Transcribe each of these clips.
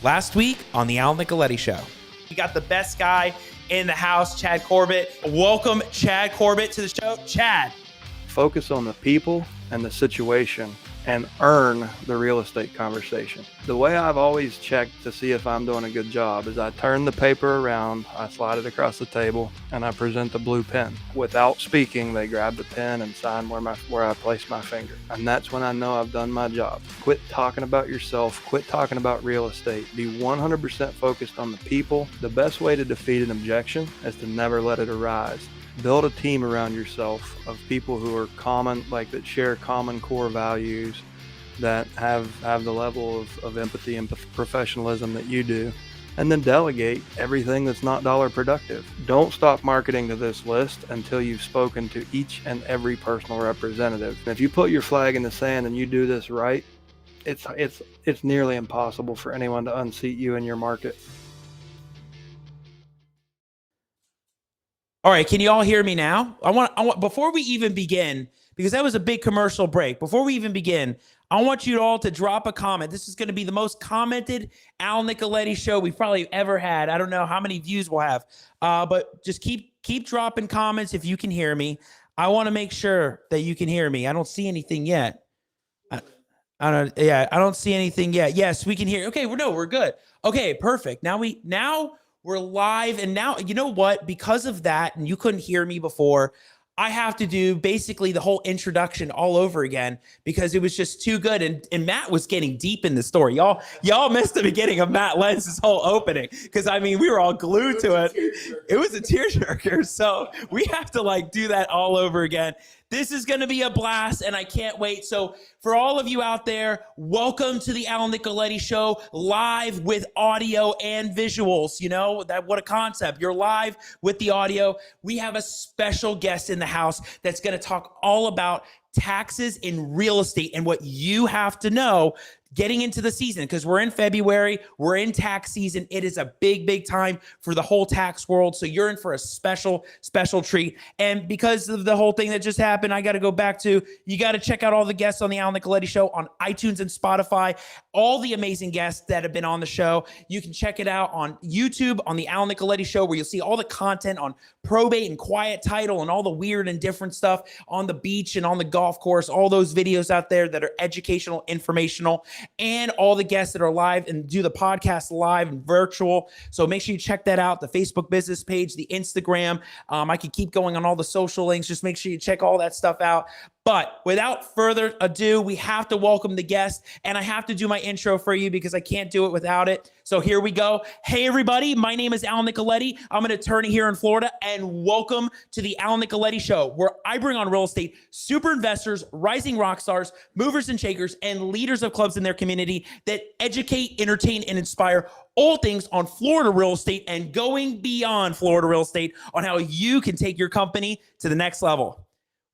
Last week on the Al Nicoletti Show, we got the best guy in the house, Chad Corbett. Welcome, Chad Corbett, to the show. Chad. Focus on the people and the situation and earn the real estate conversation. The way I've always checked to see if I'm doing a good job is I turn the paper around, I slide it across the table, and I present the blue pen. Without speaking, they grab the pen and sign where I place my finger. And that's when I know I've done my job. Quit talking about yourself. Quit talking about real estate. Be 100% focused on the people. The best way to defeat an objection is to never let it arise. Build a team around yourself of people who are common, like that share common core values, that have the level of empathy and professionalism that you do, and then delegate everything that's not dollar productive. Don't stop marketing to this list until you've spoken to each and every personal representative. And if you put your flag in the sand and you do this right, it's nearly impossible for anyone to unseat you in your market. All right, can you all hear me now? I want before we even begin, because that was a big commercial break. Before we even begin, I want you all to drop a comment. This is going to be the most commented Al Nicoletti show we've probably ever had. I don't know how many views we'll have, but just keep dropping comments if you can hear me. I want to make sure that you can hear me. I don't see anything yet. I don't see anything yet. Yes, we can hear. Okay, we're good. Okay, perfect. Now we're live, and now, you know what? Because of that, and you couldn't hear me before, I have to do basically the whole introduction all over again because it was just too good. And Matt was getting deep in the story. Y'all missed the beginning of Matt Lents' whole opening because, I mean, we were all glued to it. It was a tearjerker. So we have to do that all over again. This is going to be a blast, and I can't wait. So for all of you out there, welcome to the Al Nicoletti Show, live with audio and visuals. You know, what a concept. You're live with the audio. We have a special guest in the house that's going to talk all about taxes in real estate and what you have to know getting into the season, because we're in February, we're in tax season. It is a big time for the whole tax world. So you're in for a special treat. And because of the whole thing that just happened, I got to go back to, you got to check out all the guests on the Al Nicoletti Show on iTunes and Spotify, all the amazing guests that have been on the show. You can check it out on YouTube on the Al Nicoletti Show, where you'll see all the content on probate and quiet title and all the weird and different stuff on the beach and on the golf course, all those videos out there that are educational, informational, and all the guests that are live and do the podcast live and virtual. So make sure you check that out, the Facebook business page, the Instagram. I could keep going on all the social links. Just make sure you check all that stuff out. But without further ado, we have to welcome the guest, and I have to do my intro for you because I can't do it without it. So here we go. Hey, everybody. My name is Al Nicoletti. I'm an attorney here in Florida, and welcome to the Al Nicoletti Show, where I bring on real estate super investors, rising rock stars, movers and shakers, and leaders of clubs in their community that educate, entertain, and inspire all things on Florida real estate and going beyond Florida real estate on how you can take your company to the next level.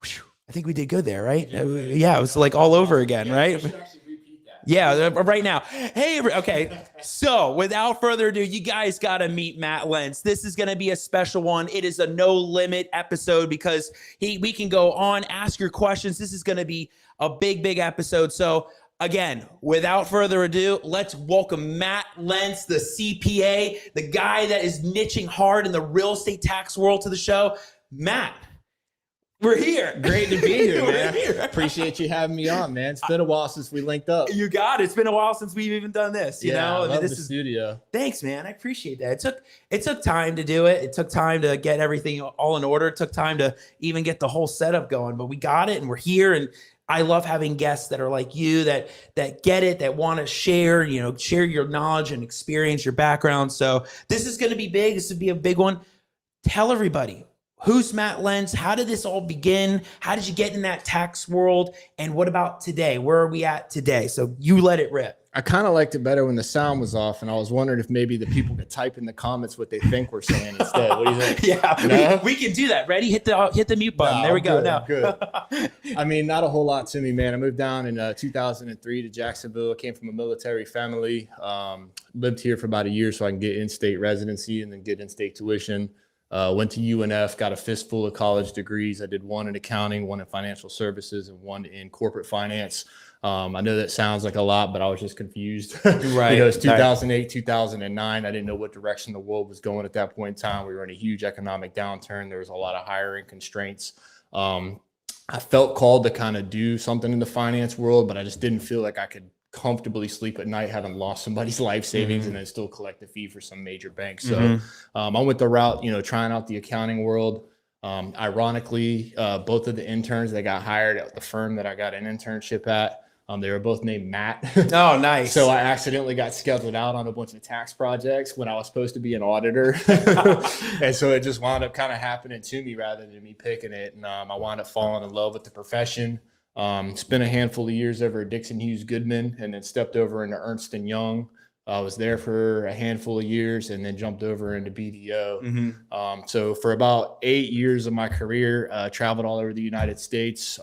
Whew. I think we did good there, right? Yeah, it was all over again, right? Yeah, right now. Hey, okay. So without further ado, you guys got to meet Matt Lents. This is going to be a special one. It is a no limit episode because we can go on, ask your questions. This is going to be a big episode. So again, without further ado, let's welcome Matt Lents, the CPA, the guy that is niching hard in the real estate tax world, to the show. Matt. We're here. Great to be here, man. Appreciate you having me on, man. It's been a while since we linked up. You got it. It's been a while since we've even done this. You know, I love the studio. Thanks, man. I appreciate that. It took time to do it. It took time to get everything all in order. It took time to even get the whole setup going, but we got it and we're here. And I love having guests that are like you, that get it, that want to share your knowledge and experience, your background. So this is going to be big. This would be a big one. Tell everybody. Who's Matt Lents? How did this all begin? How did you get in that tax world? And what about today? Where are we at today? So you let it rip. I kind of liked it better when the sound was off, and I was wondering if maybe the people could type in the comments what they think we're saying instead. What do you think? Yeah, no? we can do that. Ready? Hit the mute button. There we go. Now, good. I mean, not a whole lot to me, man. I moved down in 2003 to Jacksonville. I came from a military family. Lived here for about a year so I can get in-state residency and then get in-state tuition. Went to UNF, got a fistful of college degrees. I did one in accounting, one in financial services, and one in corporate finance. I know that sounds like a lot, but I was just confused. Right. It's 2008, 2009. I didn't know what direction the world was going at that point in time. We were in a huge economic downturn. There was a lot of hiring constraints. I felt called to kind of do something in the finance world, but I just didn't feel like I could comfortably sleep at night having lost somebody's life savings and then still collect a fee for some major bank. So I went the route, trying out the accounting world. Ironically, both of the interns that got hired at the firm that I got an internship at, they were both named Matt. Oh, nice. So I accidentally got scheduled out on a bunch of tax projects when I was supposed to be an auditor. And so it just wound up kind of happening to me rather than me picking it. And I wound up falling in love with the profession. Spent a handful of years over at Dixon Hughes Goodman and then stepped over into Ernst & Young. I was there for a handful of years and then jumped over into BDO. So for about 8 years of my career, traveled all over the United States.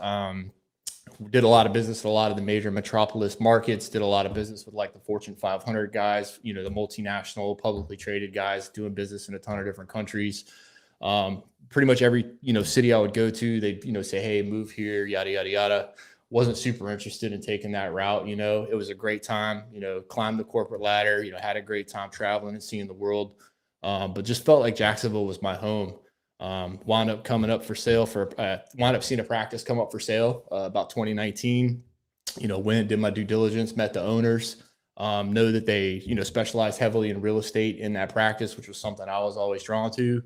Did a lot of business with a lot of the major metropolis markets, did a lot of business with like the Fortune 500 guys, the multinational publicly traded guys doing business in a ton of different countries. Pretty much every, city I would go to, they'd, say, hey, move here, yada, yada, yada. Wasn't super interested in taking that route. It was a great time, climbed the corporate ladder, had a great time traveling and seeing the world. But just felt like Jacksonville was my home. Wound up coming up for sale wound up seeing a practice come up for sale about 2019, went, did my due diligence, met the owners, know that they, specialize heavily in real estate in that practice, which was something I was always drawn to.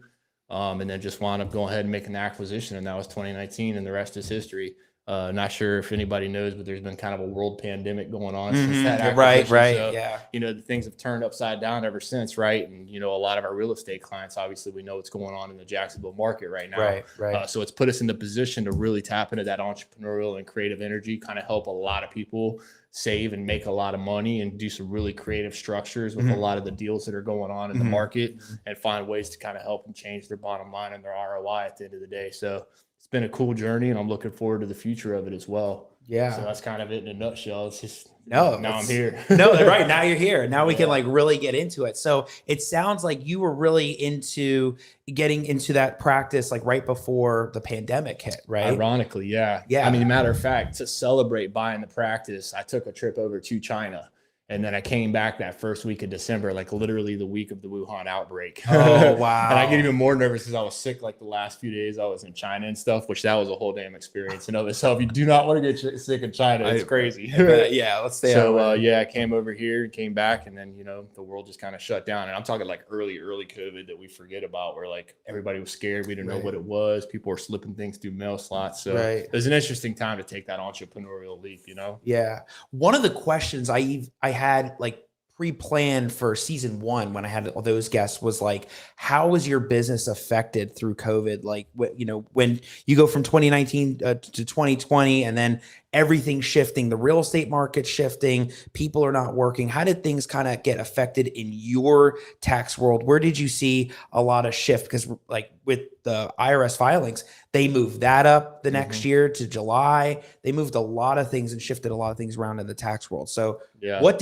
And then just wound up going ahead and making the acquisition. And that was 2019 and the rest is history. Not sure if anybody knows, but there's been kind of a world pandemic going on since that acquisition. Right. So, Yeah. The things have turned upside down ever since, right? And, a lot of our real estate clients, obviously, we know what's going on in the Jacksonville market right now. Right. So it's put us in the position to really tap into that entrepreneurial and creative energy, kind of help a lot of people save and make a lot of money and do some really creative structures with a lot of the deals that are going on in the market and find ways to kind of help them change their bottom line and their ROI at the end of the day. So it's been a cool journey and I'm looking forward to the future of it as well. Yeah. So that's kind of it in a nutshell. It's just, now I'm here. No, right. Now you're here. Now we can like really get into it. So it sounds like you were really into getting into that practice like right before the pandemic hit, right? Ironically, yeah. Yeah. I mean, matter of fact, to celebrate buying the practice, I took a trip over to China. And then I came back that first week of December, like literally the week of the Wuhan outbreak. Oh, wow. And I get even more nervous because I was sick like the last few days I was in China and stuff, which that was a whole damn experience in of itself. You do not want to get sick in China. It's crazy. Yeah, let's stay So, I came over here and came back and then, the world just kind of shut down. And I'm talking like early COVID that we forget about where like everybody was scared. We didn't know what it was. People were slipping things through mail slots. So it was an interesting time to take that entrepreneurial leap, Yeah. One of the questions I had like pre-planned for season 1 when I had all those guests was like, how was your business affected through COVID? Like, when you go from 2019 to 2020 and then everything shifting, the real estate market shifting, people are not working. How did things kind of get affected in your tax world? Where did you see a lot of shift? Because like with the IRS filings, they moved that up the next year to July. They moved a lot of things and shifted a lot of things around in the tax world. So what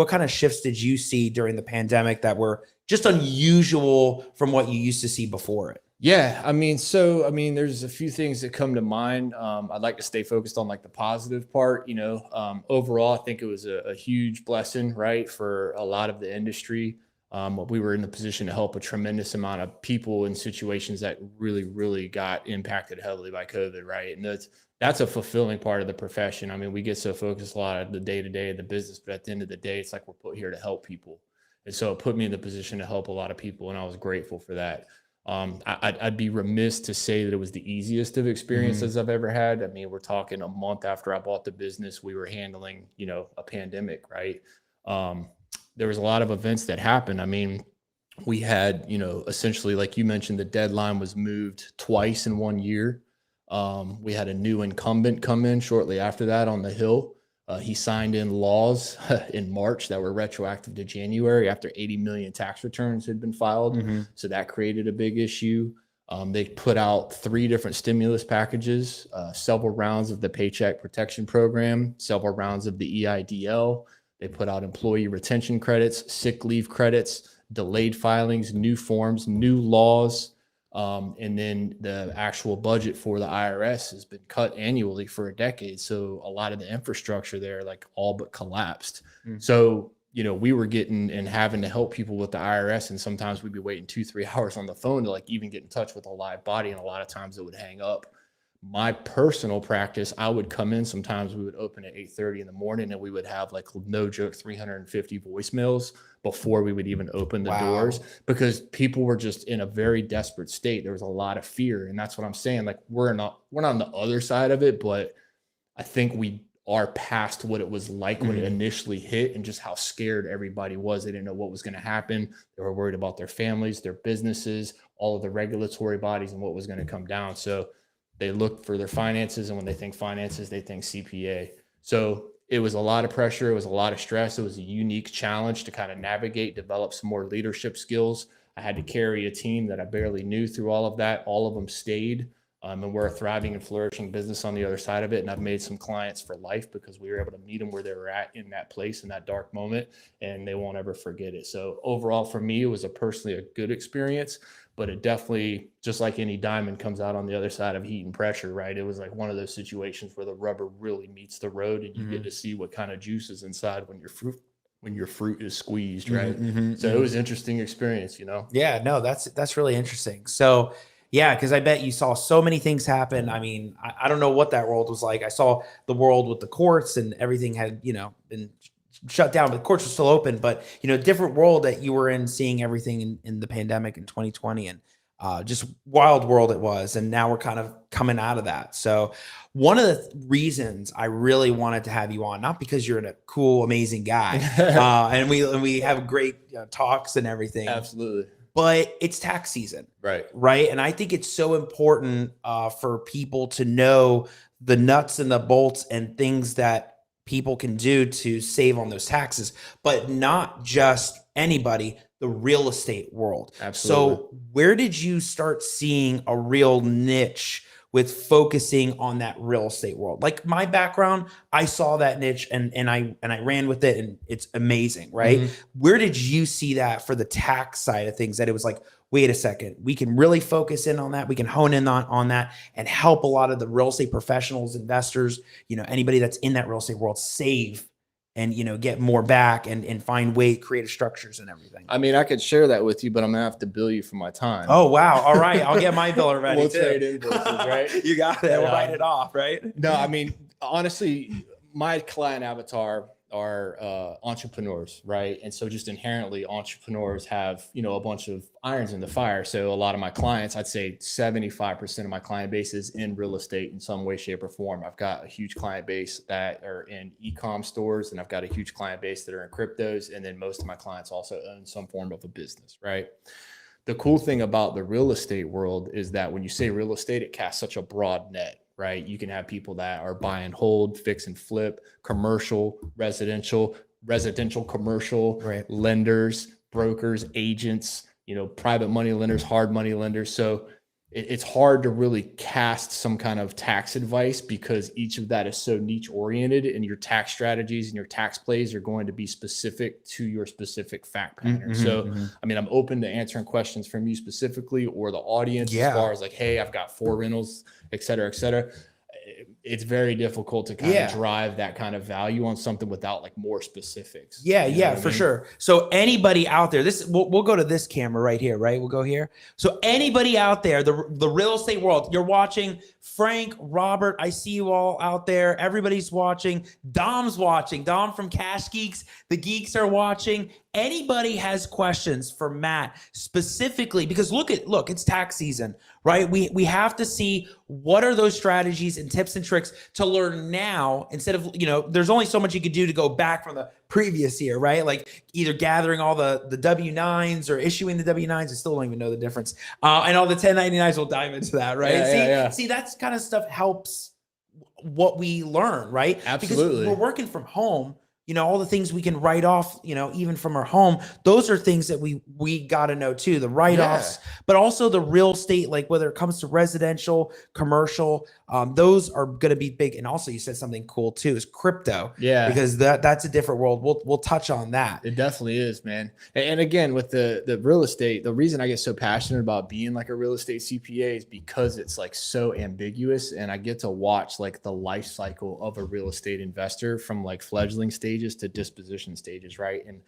kind of shifts did you see during the pandemic that were just unusual from what you used to see before it? Yeah, there's a few things that come to mind. I'd like to stay focused on like the positive part, overall, I think it was a huge blessing, right? For a lot of the industry. We were in the position to help a tremendous amount of people in situations that really, really got impacted heavily by COVID, right? And that's a fulfilling part of the profession. I mean, we get so focused a lot of the day-to-day of the business, but at the end of the day, it's like we're put here to help people. And so it put me in the position to help a lot of people, and I was grateful for that. I'd be remiss to say that it was the easiest of experiences I've ever had. I mean, we're talking a month after I bought the business, we were handling, a pandemic, right? There was a lot of events that happened. I mean, we had, essentially, like you mentioned, the deadline was moved twice in 1 year. We had a new incumbent come in shortly after that on the Hill. He signed in laws in March that were retroactive to January after 80 million tax returns had been filed. So that created a big issue. They put out 3 different stimulus packages, several rounds of the Paycheck Protection Program, several rounds of the EIDL. They put out employee retention credits, sick leave credits, delayed filings, new forms, new laws. And then the actual budget for the IRS has been cut annually for a decade. So a lot of the infrastructure there, like all but collapsed. So, you know, we were getting and having to help people with the IRS. And sometimes we'd be waiting 2-3 hours on the phone to like even get in touch with a live body. And a lot of times it would hang up. My personal practice, I would come in, sometimes we would open at 8:30 in the morning and we would have like no joke 350 voicemails before we would even open the doors, because people were just in a very desperate state. There was a lot of fear. And that's what I'm saying. Like we're not on the other side of it, but I think we are past what it was like when it initially hit and just how scared everybody was. They didn't know what was going to happen. They were worried about their families, their businesses, all of the regulatory bodies and what was going to come down. So they look for their finances, and when they think finances, they think CPA. So it was a lot of pressure. It was a lot of stress. It was a unique challenge to kind of navigate, develop some more leadership skills. I had to carry a team that I barely knew through all of that. All of them stayed, and we're a thriving and flourishing business on the other side of it. And I've made some clients for life because we were able to meet them where they were at in that place, in that dark moment, and they won't ever forget it. So overall, for me, it was personally a good experience. But it definitely, just like any diamond, comes out on the other side of heat and pressure, right? It was like one of those situations where the rubber really meets the road, and you get to see what kind of juice is inside when your fruit is squeezed, right? So it was an interesting experience, you know? Yeah, no, that's really interesting. So yeah, because I bet you saw so many things happen. I mean, I don't know what that world was like. I saw the world with the courts and everything had, you know, been shut down, but the courts were still open. But, you know, different world that you were in, seeing everything in the pandemic in 2020, and just wild world it was. And now we're kind of coming out of that. So one of the reasons I really wanted to have you on, not because you're a cool, amazing guy, and we have great talks and everything. Absolutely. But it's tax season. Right. And I think it's so important for people to know the nuts and the bolts and things that people can do to save on those taxes, but not just anybody, the real estate world. Absolutely. So where did you start seeing a real niche with focusing on that real estate world? Like my background, I saw that niche and I ran with it, and it's amazing, right? Where did you see that for the tax side of things, that it was like, wait a second, we can really focus in on that. We can hone in on that and help a lot of the real estate professionals, investors, you know, anybody that's in that real estate world save and, you know, get more back and find creative structures and everything. I mean, I could share that with you, but I'm gonna have to bill you for my time. Oh, wow. All right. I'll get my bill ready. We'll trade invoices, right? You got it. We'll write it off, right? No, I mean, honestly, my client avatar are entrepreneurs, right? And so just inherently entrepreneurs have, you know, a bunch of irons in the fire. So a lot of my clients, I'd say 75% of my client base is in real estate in some way, shape, or form. I've got a huge client base that are in e-com stores, and I've got a huge client base that are in cryptos. And then most of my clients also own some form of a business, right? The cool thing about the real estate world is that when you say real estate, it casts such a broad net, right? You can have people that are buy and hold, fix and flip, commercial, residential, commercial, right, lenders, brokers, agents, you know, private money lenders, hard money lenders. So it's hard to really cast some kind of tax advice because each of that is so niche oriented, and your tax strategies and your tax plays are going to be specific to your specific fact pattern. I mean, I'm open to answering questions from you specifically or the audience as far as like, hey, I've got 4 rentals, et cetera, et cetera. It's very difficult to kind of drive that kind of value on something without like more specifics. Yeah, for sure. So anybody out there, we'll go to this camera right here, right? We'll go here. So anybody out there, the real estate world, you're watching. Frank, Robert, I see you all out there. Everybody's watching. Dom's watching. Dom from Cash Geeks. The geeks are watching. Anybody has questions for Matt specifically, because look, it's tax season, right? We have to see what are those strategies and tips and tricks to learn now, instead of, you know, there's only so much you could do to go back from the previous year, right? Like either gathering all the W-9s or issuing the W-9s. I still don't even know the difference. And all the 1099s, will dive into that, right? See, that's kind of stuff helps what we learn, right? Absolutely. Because we're working from home. all the things we can write off, even from our home. Those are things that we got to know too, the write-offs, but also the real estate, like whether it comes to residential, commercial, those are going to be big. And also you said something cool too, is crypto. Yeah. Because that's a different world. We'll touch on that. It definitely is, man. And again, with the real estate, the reason I get so passionate about being like a real estate CPA is because it's like so ambiguous, and I get to watch like the life cycle of a real estate investor from like fledgling stages to disposition stages, right? And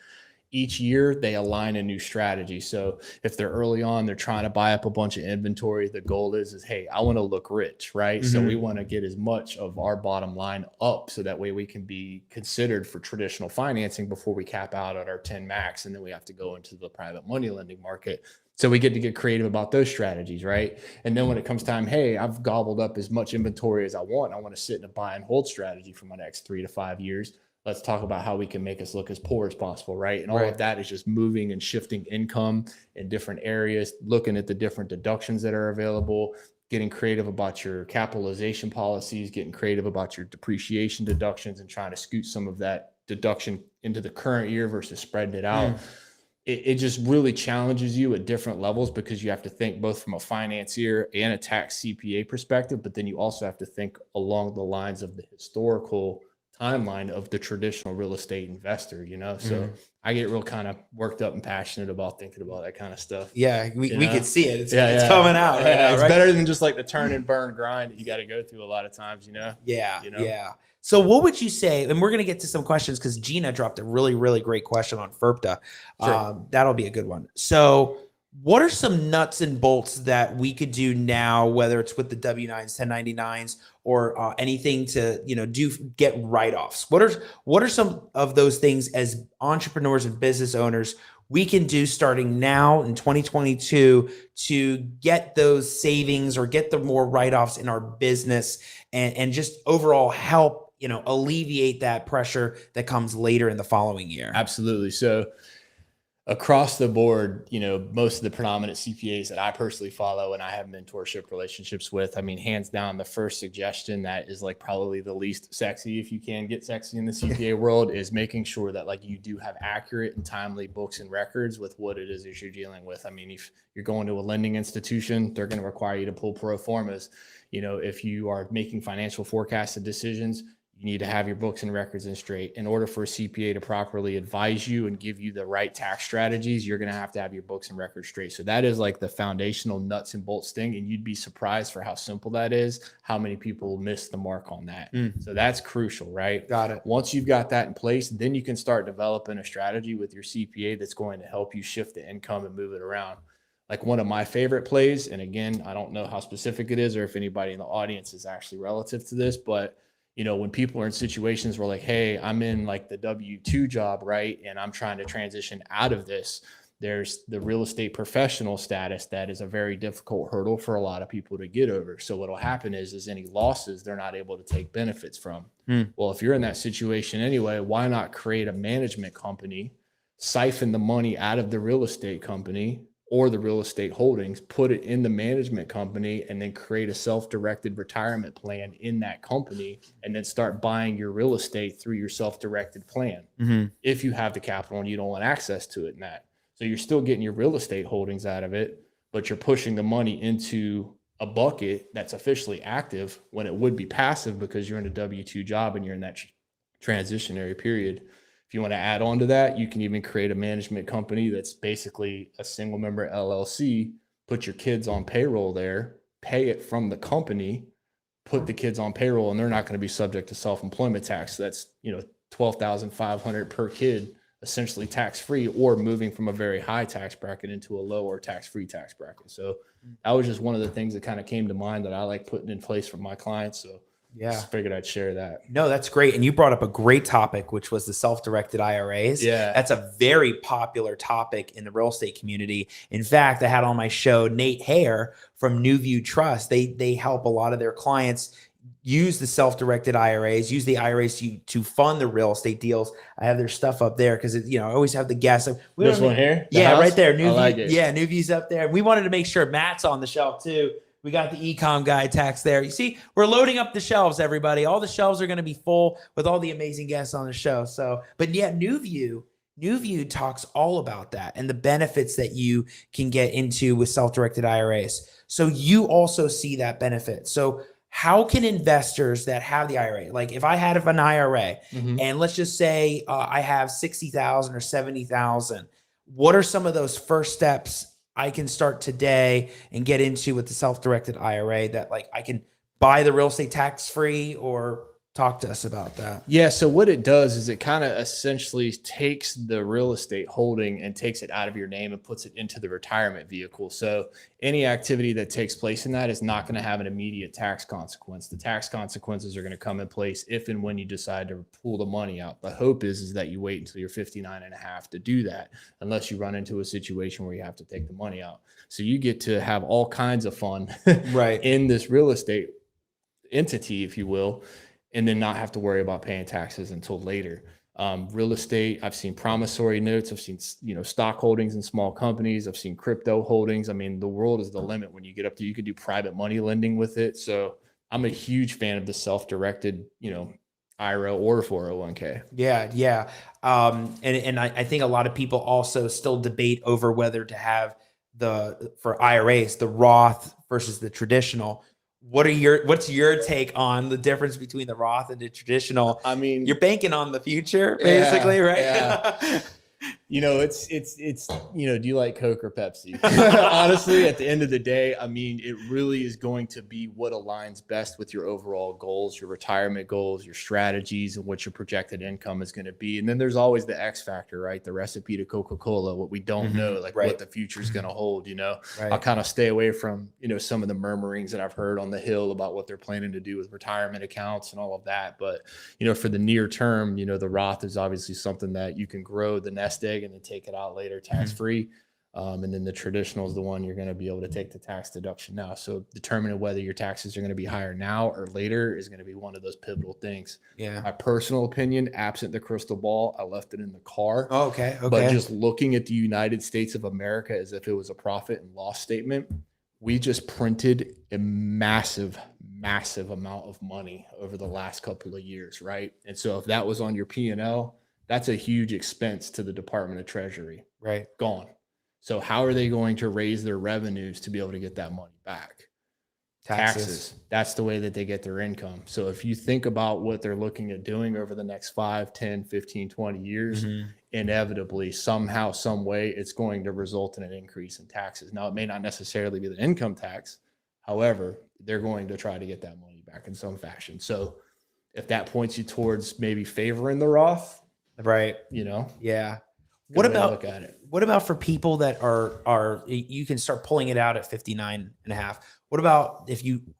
each year they align a new strategy. So if they're early on, they're trying to buy up a bunch of inventory. The goal is hey, I want to look rich, right? Mm-hmm. So we want to get as much of our bottom line up so that way we can be considered for traditional financing before we cap out at our 10 max. And then we have to go into the private money lending market. So we get to get creative about those strategies, right? And then when it comes time, hey, I've gobbled up as much inventory as I want. I want to sit in a buy and hold strategy for my next 3 to 5 years. Let's talk about how we can make us look as poor as possible, right? And all of that is just moving and shifting income in different areas, looking at the different deductions that are available, getting creative about your capitalization policies, getting creative about your depreciation deductions, and trying to scoot some of that deduction into the current year versus spreading it out. It just really challenges you at different levels because you have to think both from a financier and a tax CPA perspective, but then you also have to think along the lines of the historical timeline of the traditional real estate investor, so I get real kind of worked up and passionate about thinking about that kind of stuff. Yeah, we can see it. It's coming out. It's better than just like the turn and burn grind that you got to go through a lot of times, Yeah. So what would you say, and we're going to get to some questions because Gina dropped a really, really great question on FERPTA. Sure. That'll be a good one. So what are some nuts and bolts that we could do now, whether it's with the W-9s, 1099s, or anything to, get write-offs? What are some of those things as entrepreneurs and business owners we can do starting now in 2022 to get those savings or get the more write-offs in our business and just overall help, alleviate that pressure that comes later in the following year? Absolutely. So across the board, most of the predominant CPAs that I personally follow and I have mentorship relationships with, hands down, the first suggestion that is like probably the least sexy, if you can get sexy in the CPA world, is making sure that like you do have accurate and timely books and records with what it is that you're dealing with. If you're going to a lending institution, they're going to require you to pull pro formas. If you are making financial forecasted decisions, you need to have your books and records in straight. In order for a CPA to properly advise you and give you the right tax strategies, you're going to have your books and records straight. So that is like the foundational nuts and bolts thing. And you'd be surprised for how simple that is, how many people miss the mark on that. So that's crucial, right? Got it. Once you've got that in place, then you can start developing a strategy with your CPA that's going to help you shift the income and move it around. Like one of my favorite plays, and again, I don't know how specific it is or if anybody in the audience is actually relative to this, but when people are in situations where like, hey, I'm in like the W-2 job, right? And I'm trying to transition out of this. There's the real estate professional status that is a very difficult hurdle for a lot of people to get over. So what'll happen is any losses they're not able to take benefits from. Well, if you're in that situation anyway, why not create a management company, siphon the money out of the real estate company or the real estate holdings, put it in the management company, and then create a self-directed retirement plan in that company, and then start buying your real estate through your self-directed plan. If you have the capital and you don't want access to it in that. So you're still getting your real estate holdings out of it, but you're pushing the money into a bucket that's officially active when it would be passive because you're in a W-2 job and you're in that transitionary period. If you want to add on to that, you can even create a management company that's basically a single member LLC, put your kids on payroll there, pay it from the company, put the kids on payroll, and they're not going to be subject to self-employment tax. So that's, $12,500 per kid, essentially tax-free, or moving from a very high tax bracket into a low or tax-free tax bracket. So that was just one of the things that kind of came to mind that I like putting in place for my clients. So just figured I'd share that. No, that's great. And you brought up a great topic, which was the self-directed IRAs. Yeah. That's a very popular topic in the real estate community. In fact, I had on my show Nate Hare from New View Trust. They help a lot of their clients use the self-directed IRAs, use the IRAs to fund the real estate deals. I have their stuff up there because I always have the guests. This one here? Yeah, house? right there. New View. Yeah, New View's up there. We wanted to make sure Matt's on the shelf too. We got the ecom guy tax there. You see, we're loading up the shelves, everybody. All the shelves are going to be full with all the amazing guests on the show. So, but yeah, New View talks all about that and the benefits that you can get into with self-directed IRAs. So you also see that benefit. So how can investors that have the IRA, like if I had an IRA and let's just say I have 60,000 or 70,000, what are some of those first steps I can start today and get into with the self-directed IRA that like I can buy the real estate tax free, or talk to us about that? Yeah. So what it does is it kind of essentially takes the real estate holding and takes it out of your name and puts it into the retirement vehicle. So any activity that takes place in that is not going to have an immediate tax consequence. The tax consequences are going to come in place if and when you decide to pull the money out. The hope is that you wait until you're 59 and a half to do that, unless you run into a situation where you have to take the money out. So you get to have all kinds of fun Right. in this real estate entity, if you will, and then not have to worry about paying taxes until later. Real estate, I've seen promissory notes. I've seen, stock holdings in small companies. I've seen crypto holdings. I mean, the world is the limit when you get up to, you could do private money lending with it. So I'm a huge fan of the self-directed, IRA or 401k. Yeah. Yeah. And I think a lot of people also still debate over whether to have for IRAs, the Roth versus the traditional. What's your take on the difference between the Roth and the traditional? I mean, you're banking on the future, basically, right? Yeah. It's do you like Coke or Pepsi? Honestly, at the end of the day, I mean, it really is going to be what aligns best with your overall goals, your retirement goals, your strategies, and what your projected income is going to be. And then there's always the X factor, right? The recipe to Coca-Cola, what we don't know, like what the future is going to hold, Right. I'll kind of stay away from, some of the murmurings that I've heard on the Hill about what they're planning to do with retirement accounts and all of that. But, for the near term, the Roth is obviously something that you can grow the nest egg and then take it out later tax-free. And then the traditional is the one you're going to be able to take the tax deduction now. So determining whether your taxes are going to be higher now or later is going to be one of those pivotal things. Yeah. My personal opinion, absent the crystal ball, I left it in the car. Oh, okay. But just looking at the United States of America as if it was a profit and loss statement, we just printed a massive amount of money over the last couple of years, right? And so if that was on your P&L, that's a huge expense to the Department of Treasury. Right. Gone. So how are they going to raise their revenues to be able to get that money back? Taxes. That's the way that they get their income. So if you think about what they're looking at doing over the next 5, 10, 15, 20 years, inevitably, somehow, some way, it's going to result in an increase in taxes. Now, it may not necessarily be the income tax. However, they're going to try to get that money back in some fashion. So if that points you towards maybe favoring the Roth, right. Yeah. What about look at it? What about for people that are you can start pulling it out at 59 and a half? What about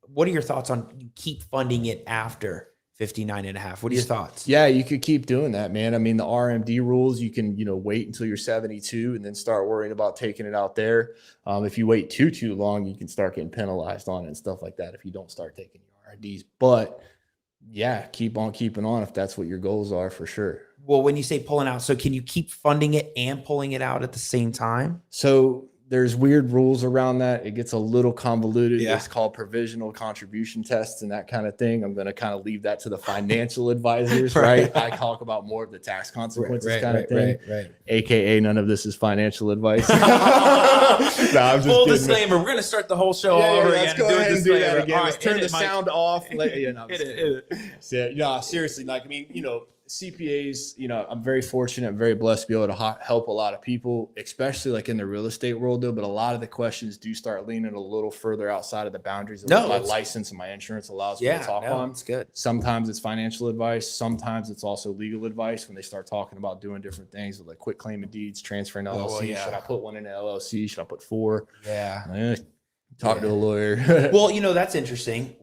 what are your thoughts on you keep funding it after 59 and a half? What are your thoughts? Yeah, you could keep doing that, man. I mean, the RMD rules, you can, wait until you're 72 and then start worrying about taking it out there. If you wait too long, you can start getting penalized on it and stuff like that if you don't start taking your RMDs. But yeah, keep on keeping on if that's what your goals are, for sure. Well, when you say pulling out, so can you keep funding it and pulling it out at the same time? So there's weird rules around that. It gets a little convoluted. Yeah. It's called provisional contribution tests and that kind of thing. I'm going to kind of leave that to the financial advisors, right? I talk about more of the tax consequences kind of thing. Right. AKA none of this is financial advice. No, I'm just Full kidding. disclaimer. We're going to start the whole show all over again. Let's go ahead and do that again. All Let's right, turn hit the it, Mike. sound off. Hit it. So, yeah, seriously, CPAs, I'm very fortunate, I'm very blessed to be able to help a lot of people, especially like in the real estate world though. But a lot of the questions do start leaning a little further outside of the boundaries of what my license and my insurance allows me to talk on. It's good. Sometimes it's financial advice. Sometimes it's also legal advice when they start talking about doing different things with like quit claim of deeds, transferring LLC. Should I put one in an LLC? Should I put 4? Yeah. Talk to a lawyer. Well, that's interesting.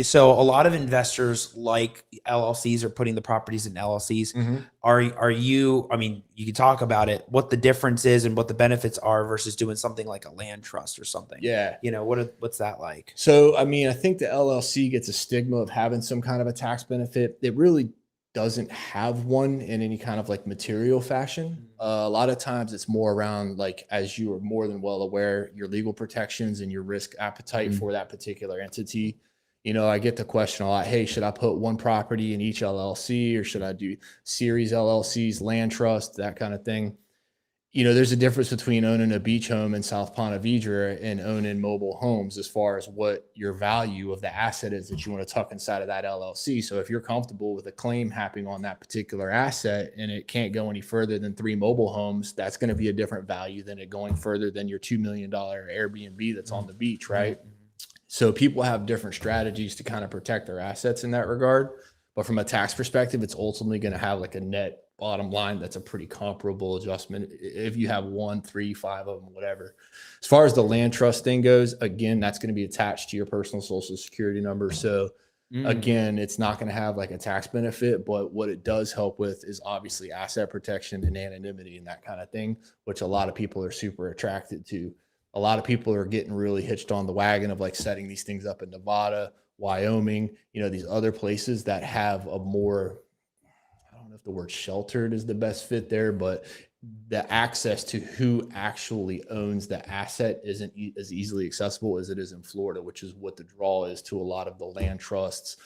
So a lot of investors like LLCs or putting the properties in LLCs. Are you, you can talk about it, what the difference is and what the benefits are versus doing something like a land trust or something. Yeah. What's that like? So, I think the LLC gets a stigma of having some kind of a tax benefit. It really doesn't have one in any kind of like material fashion. A lot of times it's more around, like, as you are more than well aware, your legal protections and your risk appetite for that particular entity. You know, I get the question a lot, hey, should I put one property in each LLC, or should I do series LLCs, land trust, that kind of thing? You know, there's a difference between owning a beach home in South Ponte Vedra and owning mobile homes as far as what your value of the asset is that you want to tuck inside of that LLC. So if you're comfortable with a claim happening on that particular asset and it can't go any further than 3 mobile homes, that's going to be a different value than it going further than your $2 million Airbnb that's on the beach, right? So people have different strategies to kind of protect their assets in that regard. But from a tax perspective, it's ultimately going to have like a net bottom line that's a pretty comparable adjustment if you have 1, 3, 5 of them, whatever. As far as the land trust thing goes, again, that's going to be attached to your personal social security number. So again, it's not going to have like a tax benefit, but what it does help with is obviously asset protection and anonymity and that kind of thing, which a lot of people are super attracted to. A lot of people are getting really hitched on the wagon of like setting these things up in Nevada, Wyoming, you know, these other places that have a more, I don't know if the word sheltered is the best fit there, but the access to who actually owns the asset isn't as easily accessible as it is in Florida, which is what the draw is to a lot of the land trusts,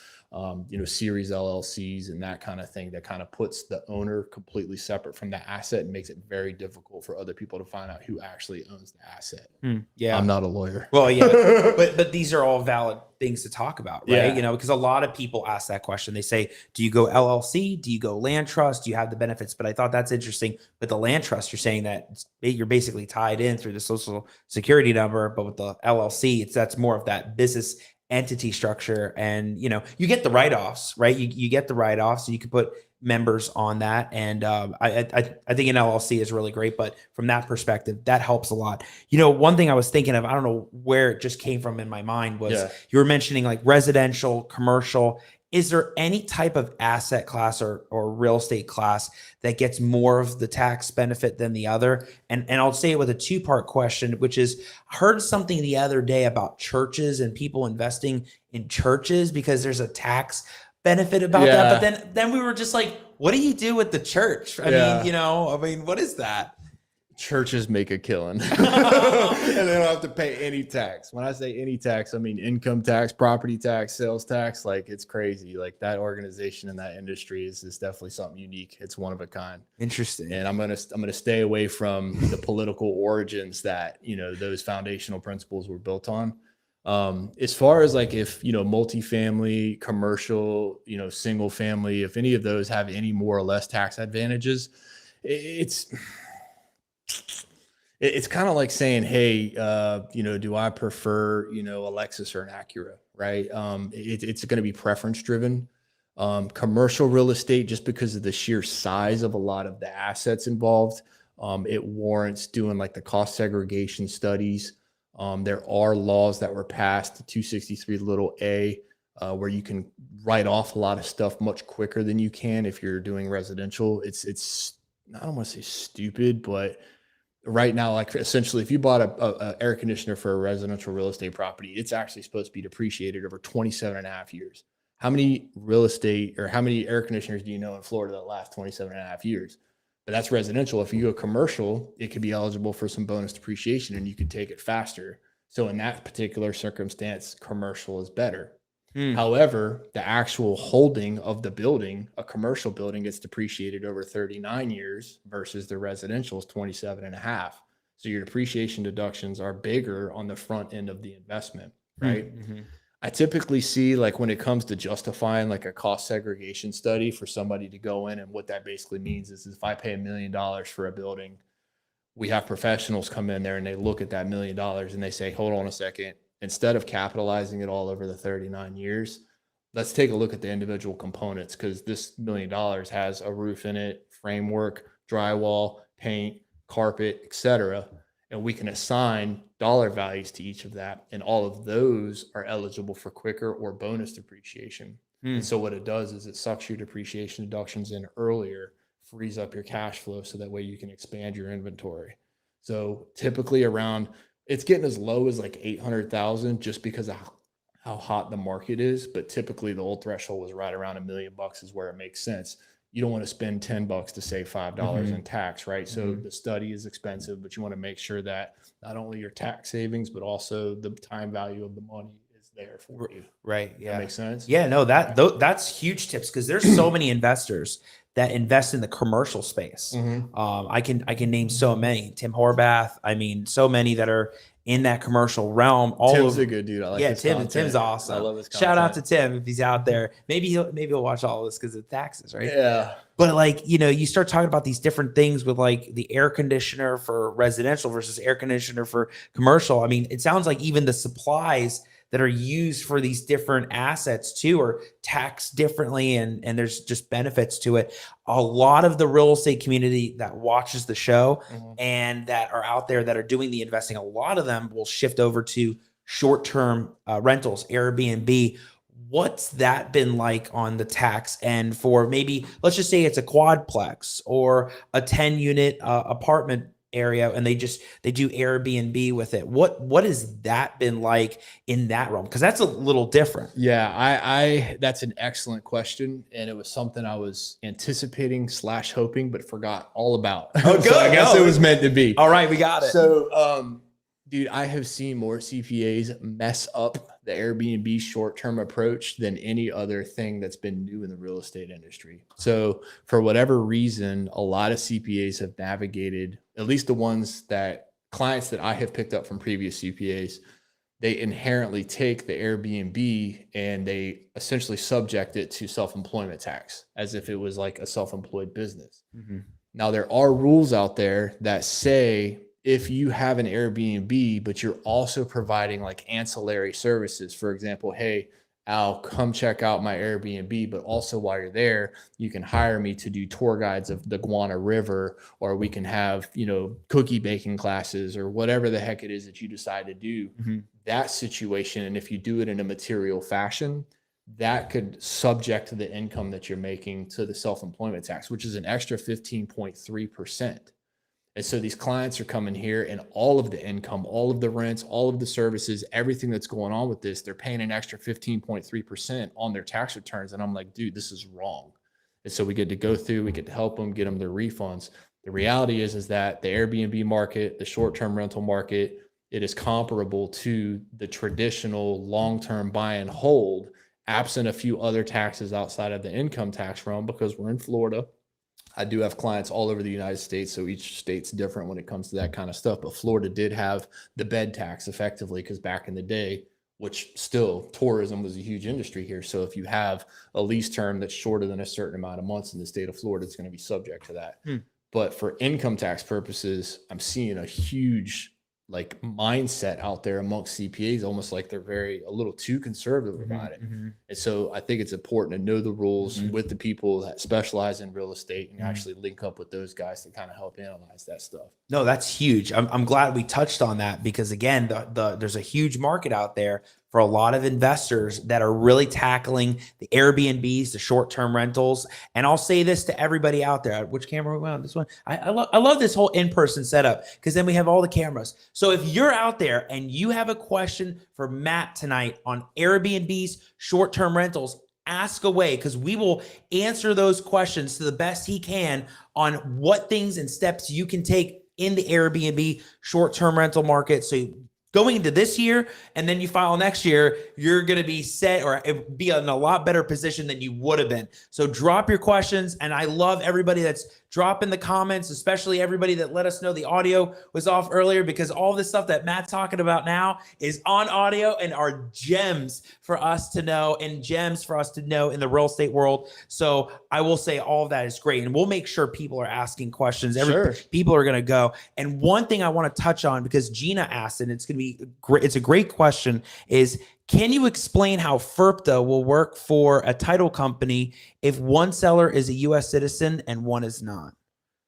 you know, series LLCs and that kind of thing, that kind of puts the owner completely separate from the asset and makes it very difficult for other people to find out who actually owns the asset. Yeah. I'm not a lawyer. Well, yeah, but these are all valid things to talk about, right? Yeah. You know, because a lot of people ask that question. They say, do you go LLC? Do you go land trust? Do you have the benefits? But I thought that's interesting. With the land trust, you're saying that you're basically tied in through the social security number, but with the LLC, that's more of that business entity structure. And, you know, you get the write-offs, right? You get the write-offs, so you can put members on that. And I think an LLC is really great, but from that perspective, that helps a lot. You know, one thing I was thinking of, I don't know where it just came from in my mind, was you were mentioning like residential, commercial. Is there any type of asset class or real estate class that gets more of the tax benefit than the other? And I'll say it with a 2-part question, which is, I heard something the other day about churches and people investing in churches because there's a tax benefit about that. But then we were just like, what do you do with the church? I mean, you know, what is that? Churches make a killing and they don't have to pay any tax. When I say any tax, I mean income tax, property tax, sales tax. Like, it's crazy. Like, that organization in that industry is definitely something unique. It's one of a kind. Interesting. And I'm gonna stay away from the political origins that, you know, those foundational principles were built on. As far as like, if, you know, multifamily, commercial, you know, single family, if any of those have any more or less tax advantages, it's kind of like saying, hey, you know, do I prefer, you know, a Lexus or an Acura, right? It's going to be preference driven. Commercial real estate, just because of the sheer size of a lot of the assets involved, it warrants doing like the cost segregation studies. There are laws that were passed, 263 little a, where you can write off a lot of stuff much quicker than you can if you're doing residential. It's I don't want to say stupid, but right now, like, essentially, if you bought a air conditioner for a residential real estate property, it's actually supposed to be depreciated over 27 and a half years. How many real estate or how many air conditioners do you know in Florida that last 27 and a half years? But that's residential. If you go commercial, it could be eligible for some bonus depreciation and you could take it faster. So in that particular circumstance, commercial is better. However, the actual holding of the building, a commercial building, gets depreciated over 39 years versus the residential is 27 and a half. So your depreciation deductions are bigger on the front end of the investment, right? I typically see, like, when it comes to justifying like a cost segregation study for somebody to go in, and what that basically means is if I pay $1 million for a building, we have professionals come in there and they look at that $1 million and they say, hold on a second. Instead of capitalizing it all over the 39 years, let's take a look at the individual components, because this $1 million has a roof in it, framework, drywall, paint, carpet, etc. And we can assign dollar values to each of that. And all of those are eligible for quicker or bonus depreciation. And so what it does is it sucks your depreciation deductions in earlier, frees up your cash flow, so that way you can expand your inventory. So typically it's getting as low as like 800,000 just because of how hot the market is, but typically the old threshold was right around $1 million is where it makes sense. You don't want to spend $10 to save $5 in tax, right? So the study is expensive, but you want to make sure that not only your tax savings, but also the time value of the money is there for you. Right. Yeah. That makes sense. Yeah, no, that's huge tips because there's so many investors that invest in the commercial space. I can name so many. Tim Horvath. I mean, so many that are in that commercial realm. Tim's a good dude. I like his content. Tim's awesome. I love his content. Shout out to Tim if he's out there. Maybe he'll watch all of this because of taxes, right? Yeah. But like, you start talking about these different things with like the air conditioner for residential versus air conditioner for commercial. I mean, it sounds like even the supplies that are used for these different assets too are taxed differently, and there's just benefits to it. A lot of the real estate community that watches the show and that are out there that are doing the investing, a lot of them will shift over to short-term rentals, Airbnb. What's that been like on the tax end for maybe, let's just say it's a quadplex or a 10-unit apartment area, and they do Airbnb with it. What has that been like in that realm? Because that's a little different. Yeah, I that's an excellent question, and it was something I was anticipating / hoping, but forgot all about. Oh, good. So I guess it was meant to be. All right, we got it. So, dude, I have seen more CPAs mess up the Airbnb short-term approach than any other thing that's been new in the real estate industry. So for whatever reason, a lot of CPAs have navigated, at least the ones that clients that I have picked up from previous CPAs, they inherently take the Airbnb and they essentially subject it to self-employment tax as if it was like a self-employed business. Now, there are rules out there that say if you have an Airbnb, but you're also providing like ancillary services, for example, hey, Al, come check out my Airbnb, but also while you're there, you can hire me to do tour guides of the Guana River, or we can have, cookie baking classes or whatever the heck it is that you decide to do. That situation. And if you do it in a material fashion, that could subject the income that you're making to the self-employment tax, which is an extra 15.3%. And so these clients are coming here and all of the income, all of the rents, all of the services, everything that's going on with this, they're paying an extra 15.3% on their tax returns. And I'm like, dude, this is wrong. And so we get to go through, we get to help them, get them their refunds. The reality is that the Airbnb market, the short-term rental market, it is comparable to the traditional long-term buy and hold, absent a few other taxes outside of the income tax realm, because we're in Florida. I do have clients all over the United States, so each state's different when it comes to that kind of stuff. But Florida did have the bed tax effectively, because back in the day, which still tourism was a huge industry here. So if you have a lease term that's shorter than a certain amount of months in the state of Florida, it's going to be subject to that. But for income tax purposes, I'm seeing a huge mindset out there amongst CPAs, almost like they're a little too conservative about it. And so I think it's important to know the rules with the people that specialize in real estate and actually link up with those guys to kind of help analyze that stuff. No, that's huge. I'm glad we touched on that, because again, there's a huge market out there for a lot of investors that are really tackling the Airbnbs, the short-term rentals. And I'll say this to everybody out there. Which camera are we on? This one. I love this whole in-person setup, because then we have all the cameras. So if you're out there and you have a question for Matt tonight on Airbnbs, short-term rentals, ask away, because we will answer those questions to the best he can on what things and steps you can take in the Airbnb short-term rental market. So going into this year, and then you file next year, you're going to be set or be in a lot better position than you would have been. So drop your questions. And I love everybody that's dropping the comments, especially everybody that let us know the audio was off earlier, because all this stuff that Matt's talking about now is on audio and are gems for us to know, and gems for us to know in the real estate world. So I will say all of that is great. And we'll make sure people are asking questions. People are going to go. And one thing I want to touch on, because Gina asked, and it's going to be great, it's a great question, is can you explain how FIRPTA will work for a title company if one seller is a U.S. citizen and one is not?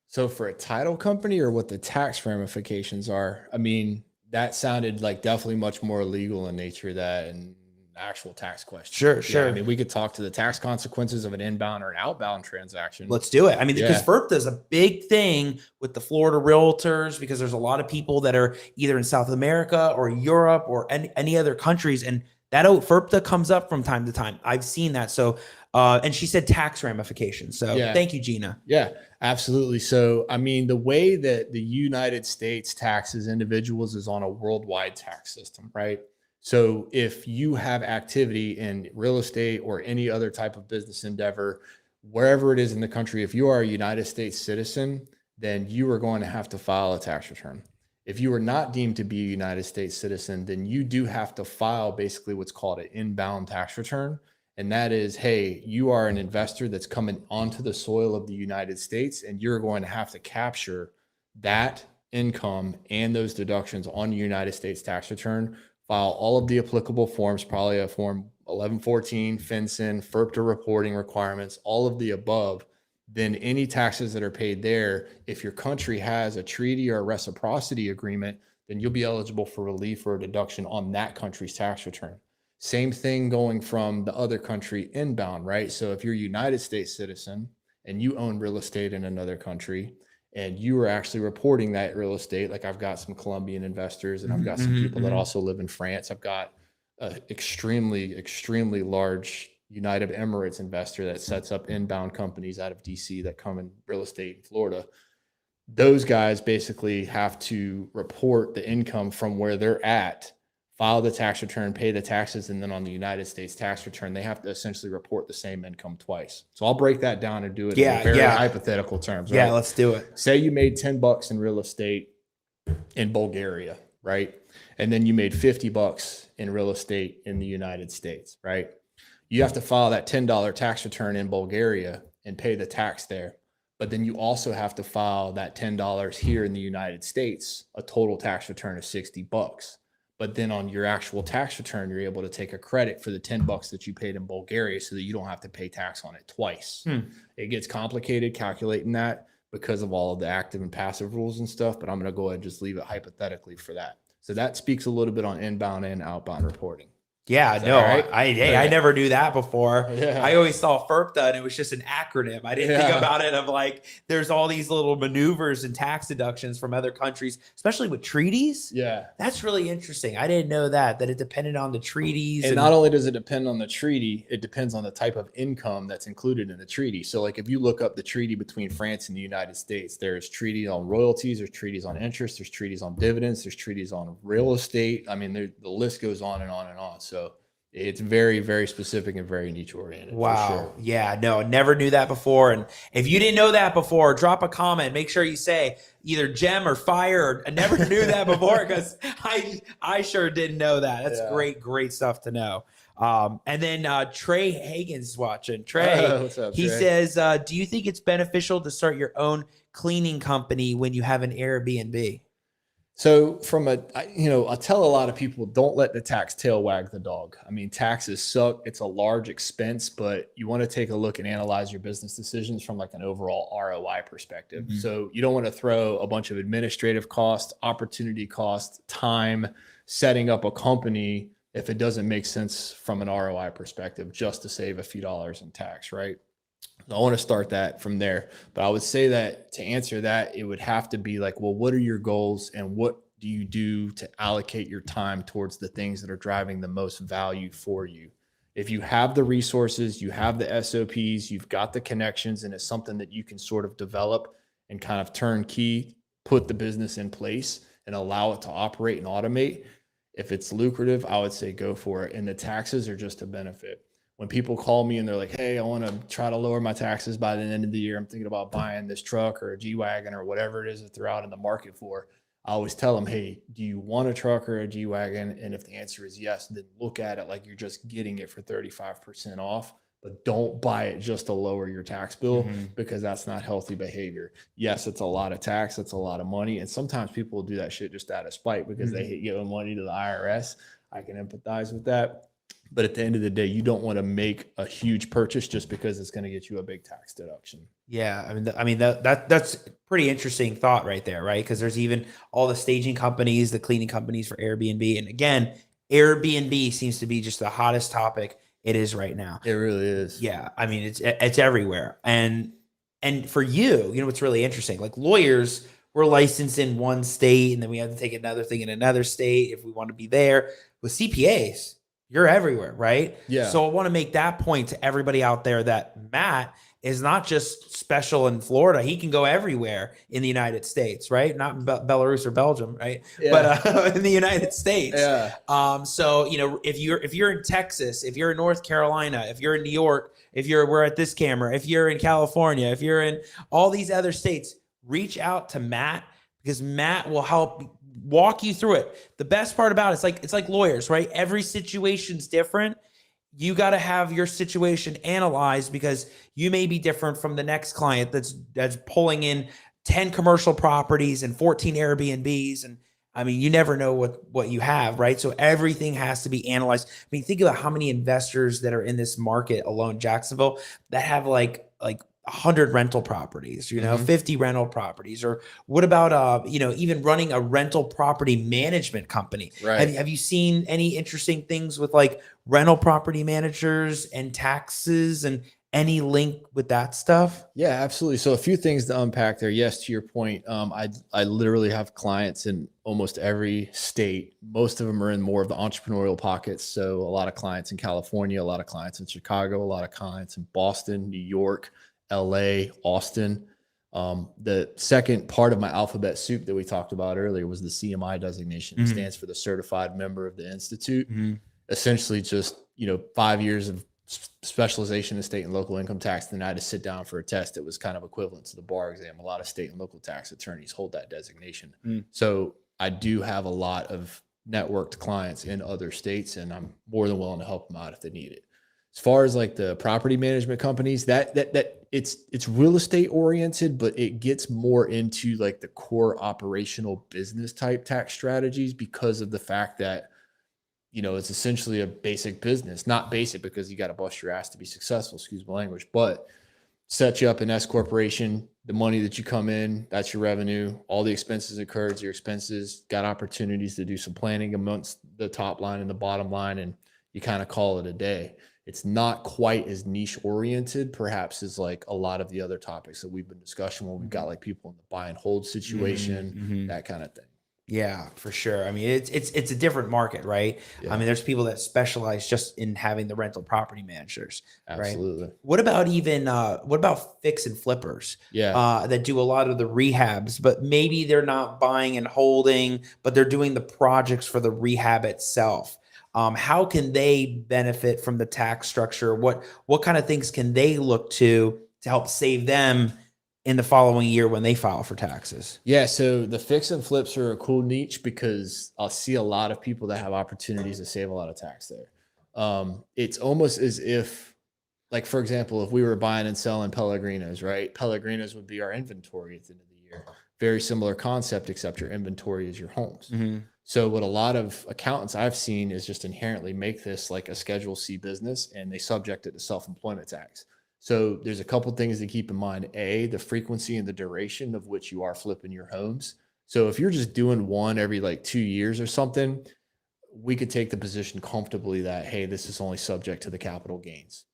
So for a title company, or what the tax ramifications are? I mean, that sounded like definitely much more legal in nature than actual tax question. Sure. I mean, we could talk to the tax consequences of an inbound or an outbound transaction. Let's do it. I mean, because FIRPTA is a big thing with the Florida realtors, because there's a lot of people that are either in South America or Europe or any other countries, and That FERPTA comes up from time to time. I've seen that. So, and she said tax ramifications. So thank you, Gina. Yeah, absolutely. So, I mean, the way that the United States taxes individuals is on a worldwide tax system, right? So if you have activity in real estate or any other type of business endeavor, wherever it is in the country, if you are a United States citizen, then you are going to have to file a tax return. If you are not deemed to be a United States citizen, then you do have to file basically what's called an inbound tax return. And that is, hey, you are an investor that's coming onto the soil of the United States, and you're going to have to capture that income and those deductions on your United States tax return, file all of the applicable forms, probably a form 1114, FinCEN, FERPTA reporting requirements, all of the above. Then any taxes that are paid there, if your country has a treaty or a reciprocity agreement, then you'll be eligible for relief or a deduction on that country's tax return. Same thing going from the other country inbound, right? So if you're a United States citizen and you own real estate in another country and you are actually reporting that real estate, like I've got some Colombian investors and I've got some people that also live in France. I've got an extremely, extremely large United Emirates investor that sets up inbound companies out of DC that come in real estate in Florida. Those guys basically have to report the income from where they're at, file the tax return, pay the taxes, and then on the United States tax return, they have to essentially report the same income twice. So I'll break that down and do it in very hypothetical terms. Right? Yeah, let's do it. Say you made $10 in real estate in Bulgaria, right? And then you made $50 in real estate in the United States, right? You have to file that $10 tax return in Bulgaria and pay the tax there. But then you also have to file that $10 here in the United States, a total tax return of $60. But then on your actual tax return, you're able to take a credit for the $10 that you paid in Bulgaria so that you don't have to pay tax on it twice. It gets complicated calculating that because of all of the active and passive rules and stuff, but I'm going to go ahead and just leave it hypothetically for that. So that speaks a little bit on inbound and outbound reporting. Yeah, no, right? I never knew that before. Yeah. I always saw FERPTA and it was just an acronym. I didn't think about it of like, there's all these little maneuvers and tax deductions from other countries, especially with treaties. Yeah. That's really interesting. I didn't know that it depended on the treaties. And not only does it depend on the treaty, it depends on the type of income that's included in the treaty. So like if you look up the treaty between France and the United States, there's treaties on royalties, there's treaties on interest, there's treaties on dividends, there's treaties on real estate. I mean, the list goes on and on and on. So it's very, very specific and very niche oriented. Wow. For sure. Yeah, no, never knew that before. And if you didn't know that before, drop a comment. Make sure you say either gem or fire or I never knew that before because I sure didn't know that. That's great stuff to know. And then Trey Hagen's watching. Trey, what's up, he Trey? says, do you think it's beneficial to start your own cleaning company when you have an Airbnb? So I tell a lot of people, don't let the tax tail wag the dog. I mean, taxes suck. It's a large expense, but you want to take a look and analyze your business decisions from like an overall ROI perspective. So you don't want to throw a bunch of administrative costs, opportunity costs, time setting up a company if it doesn't make sense from an ROI perspective, just to save a few dollars in tax, right? I want to start that from there. But I would say that to answer that, it would have to be like, well, what are your goals and what do you do to allocate your time towards the things that are driving the most value for you? If you have the resources, you have the SOPs, you've got the connections, and it's something that you can sort of develop and kind of turnkey, put the business in place and allow it to operate and automate. If it's lucrative, I would say go for it. And the taxes are just a benefit. When people call me and they're like, hey, I want to try to lower my taxes by the end of the year. I'm thinking about buying this truck or a G-Wagon or whatever it is that they're out in the market for. I always tell them, hey, do you want a truck or a G-Wagon? And if the answer is yes, then look at it like you're just getting it for 35% off, but don't buy it just to lower your tax bill because that's not healthy behavior. Yes, it's a lot of tax. It's a lot of money. And sometimes people will do that shit just out of spite because they hate giving money to the IRS. I can empathize with that. But at the end of the day, you don't want to make a huge purchase just because it's going to get you a big tax deduction. Yeah, I mean that's pretty interesting thought right there, right? Because there's even all the staging companies, the cleaning companies for Airbnb, and again, Airbnb seems to be just the hottest topic it is right now. It really is. Yeah, I mean it's everywhere, and for you know what's really interesting, like lawyers, we're licensed in one state, and then we have to take another thing in another state if we want to be there. With CPAs, you're everywhere, right? Yeah. So I want to make that point to everybody out there that Matt is not just special in Florida. He can go everywhere in the United States, right? Not in Belarus or Belgium, right? Yeah. But in the United States. Yeah. So if you're in Texas, if you're in North Carolina, if you're in New York, we're at this camera, if you're in California, if you're in all these other states, reach out to Matt, because Matt will help walk you through it. The best part about it's like lawyers, right? Every situation's different. You got to have your situation analyzed, because you may be different from the next client that's pulling in 10 commercial properties and 14 Airbnbs. And I mean, you never know what you have, right? So everything has to be analyzed. I mean, think about how many investors that are in this market alone, Jacksonville, that have like 100 rental properties, 50 rental properties. Or what about, even running a rental property management company? Right. Have you seen any interesting things with like rental property managers and taxes, and any link with that stuff? Yeah, absolutely. So a few things to unpack there. Yes, to your point, I literally have clients in almost every state. Most of them are in more of the entrepreneurial pockets. So a lot of clients in California, a lot of clients in Chicago, a lot of clients in Boston, New York, LA, Austin. The second part of my alphabet soup that we talked about earlier was the CMI designation. It stands for the Certified Member of the Institute. Essentially just, 5 years of specialization in state and local income tax. Then I had to sit down for a test that was kind of equivalent to the bar exam. A lot of state and local tax attorneys hold that designation. So I do have a lot of networked clients in other states, and I'm more than willing to help them out if they need it. As far as like the property management companies, that it's real estate oriented, but it gets more into like the core operational business type tax strategies, because of the fact that, it's essentially a basic business. Not basic because you got to bust your ass to be successful, excuse my language, but set you up an S corporation. The money that you come in, that's your revenue. All the expenses incurred, your expenses. Got opportunities to do some planning amongst the top line and the bottom line, and you kind of call it a day. It's not quite as niche oriented, perhaps, as like a lot of the other topics that we've been discussing, when we've got like people in the buy and hold situation, that kind of thing. Yeah, for sure. I mean, it's a different market, right? Yeah. I mean, there's people that specialize just in having the rental property managers, Absolutely. right? What about fix and flippers? Yeah. That do a lot of the rehabs, but maybe they're not buying and holding, but they're doing the projects for the rehab itself. How can they benefit from the tax structure? What kind of things can they look to help save them in the following year when they file for taxes? Yeah, so the fix and flips are a cool niche, because I'll see a lot of people that have opportunities to save a lot of tax there. It's almost as if, like, for example, if we were buying and selling Pellegrinos, right? Pellegrinos would be our inventory at the end of the year. Very similar concept, except your inventory is your homes. So what a lot of accountants I've seen is just inherently make this like a Schedule C business, and they subject it to self-employment tax. So there's a couple things to keep in mind. A, the frequency and the duration of which you are flipping your homes. So if you're just doing one every like 2 years or something, we could take the position comfortably that, hey, this is only subject to the capital gains.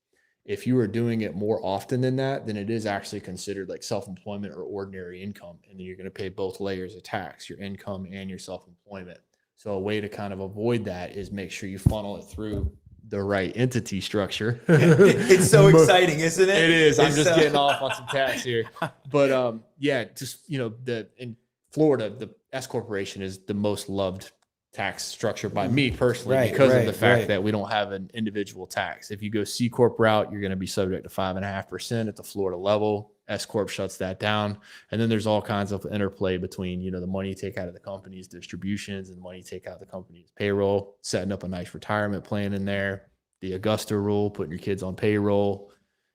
If you are doing it more often than that, then it is actually considered like self-employment or ordinary income. And then you're going to pay both layers of tax, your income and your self-employment. So a way to kind of avoid that is make sure you funnel it through the right entity structure. It's so exciting, isn't it? It is. I'm just getting off on some tax here. But yeah, just, in Florida, the S corporation is the most loved tax structure by me personally, because of the fact that we don't have an individual tax. If you go C corp route, you're going to be subject to 5.5% at the Florida level. S corp shuts that down. And then there's all kinds of interplay between, the money you take out of the company's distributions and the money you take out of the company's payroll, setting up a nice retirement plan in there, the Augusta rule, putting your kids on payroll,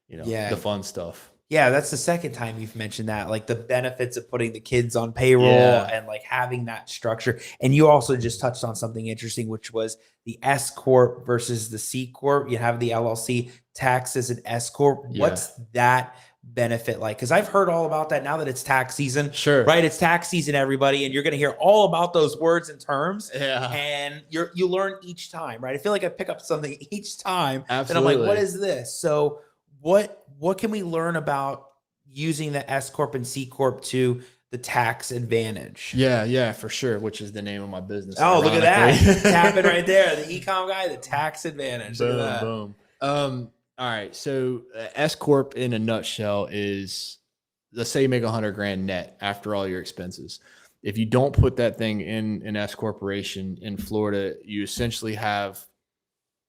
the fun stuff. Yeah, that's the second time you've mentioned that, like the benefits of putting the kids on payroll and like having that structure. And you also just touched on something interesting, which was the S corp versus the C corp. You have the LLC taxed as an S corp. Yeah. What's that benefit like? Because I've heard all about that now that it's tax season. Sure. Right? It's tax season, everybody, and you're going to hear all about those words and terms. Yeah. And you learn each time, right? I feel like I pick up something each time. Absolutely. And I'm like, what is this? So what can we learn about using the S corp and C corp to the tax advantage. Yeah, for sure. Which is the name of my business. Oh, look at that. ironically. Tapping right there. The e-com guy, the tax advantage. Look at that. Boom. All right. So S Corp in a nutshell is, let's say you make $100,000 net after all your expenses. If you don't put that thing in an S corporation in Florida, you essentially have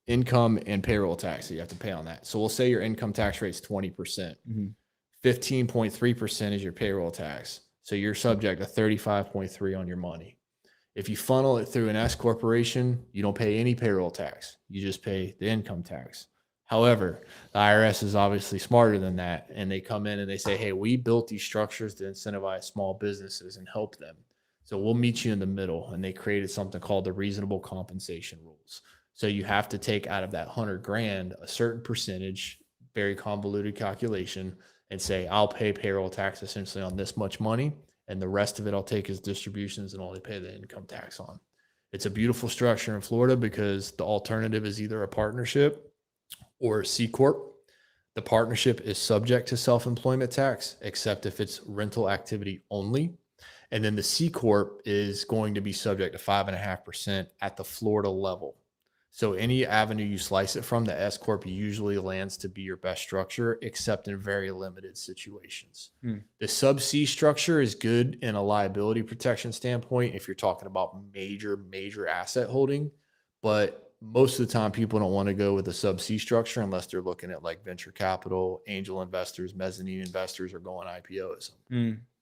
income and payroll tax that you have to pay on that. So we'll say your income tax rate is 20%. 15.3% is your payroll tax. So you're subject to 35.3 on your money. If you funnel it through an S corporation, you don't pay any payroll tax. You just pay the income tax. However, the IRS is obviously smarter than that. And they come in and they say, hey, we built these structures to incentivize small businesses and help them. So we'll meet you in the middle. And they created something called the reasonable compensation rules. So you have to take out of that $100,000 a certain percentage, very convoluted calculation, and say, I'll pay payroll tax essentially on this much money. And the rest of it I'll take as distributions and only pay the income tax on. It's a beautiful structure in Florida because the alternative is either a partnership or a C Corp. The partnership is subject to self-employment tax, except if it's rental activity only. And then the C Corp is going to be subject to 5.5% at the Florida level. So any avenue you slice it from, the S Corp usually lands to be your best structure, except in very limited situations. The sub C structure is good in a liability protection standpoint if you're talking about major asset holding. But most of the time, people don't want to go with a sub C structure unless they're looking at like venture capital, angel investors, mezzanine investors, or going IPOs.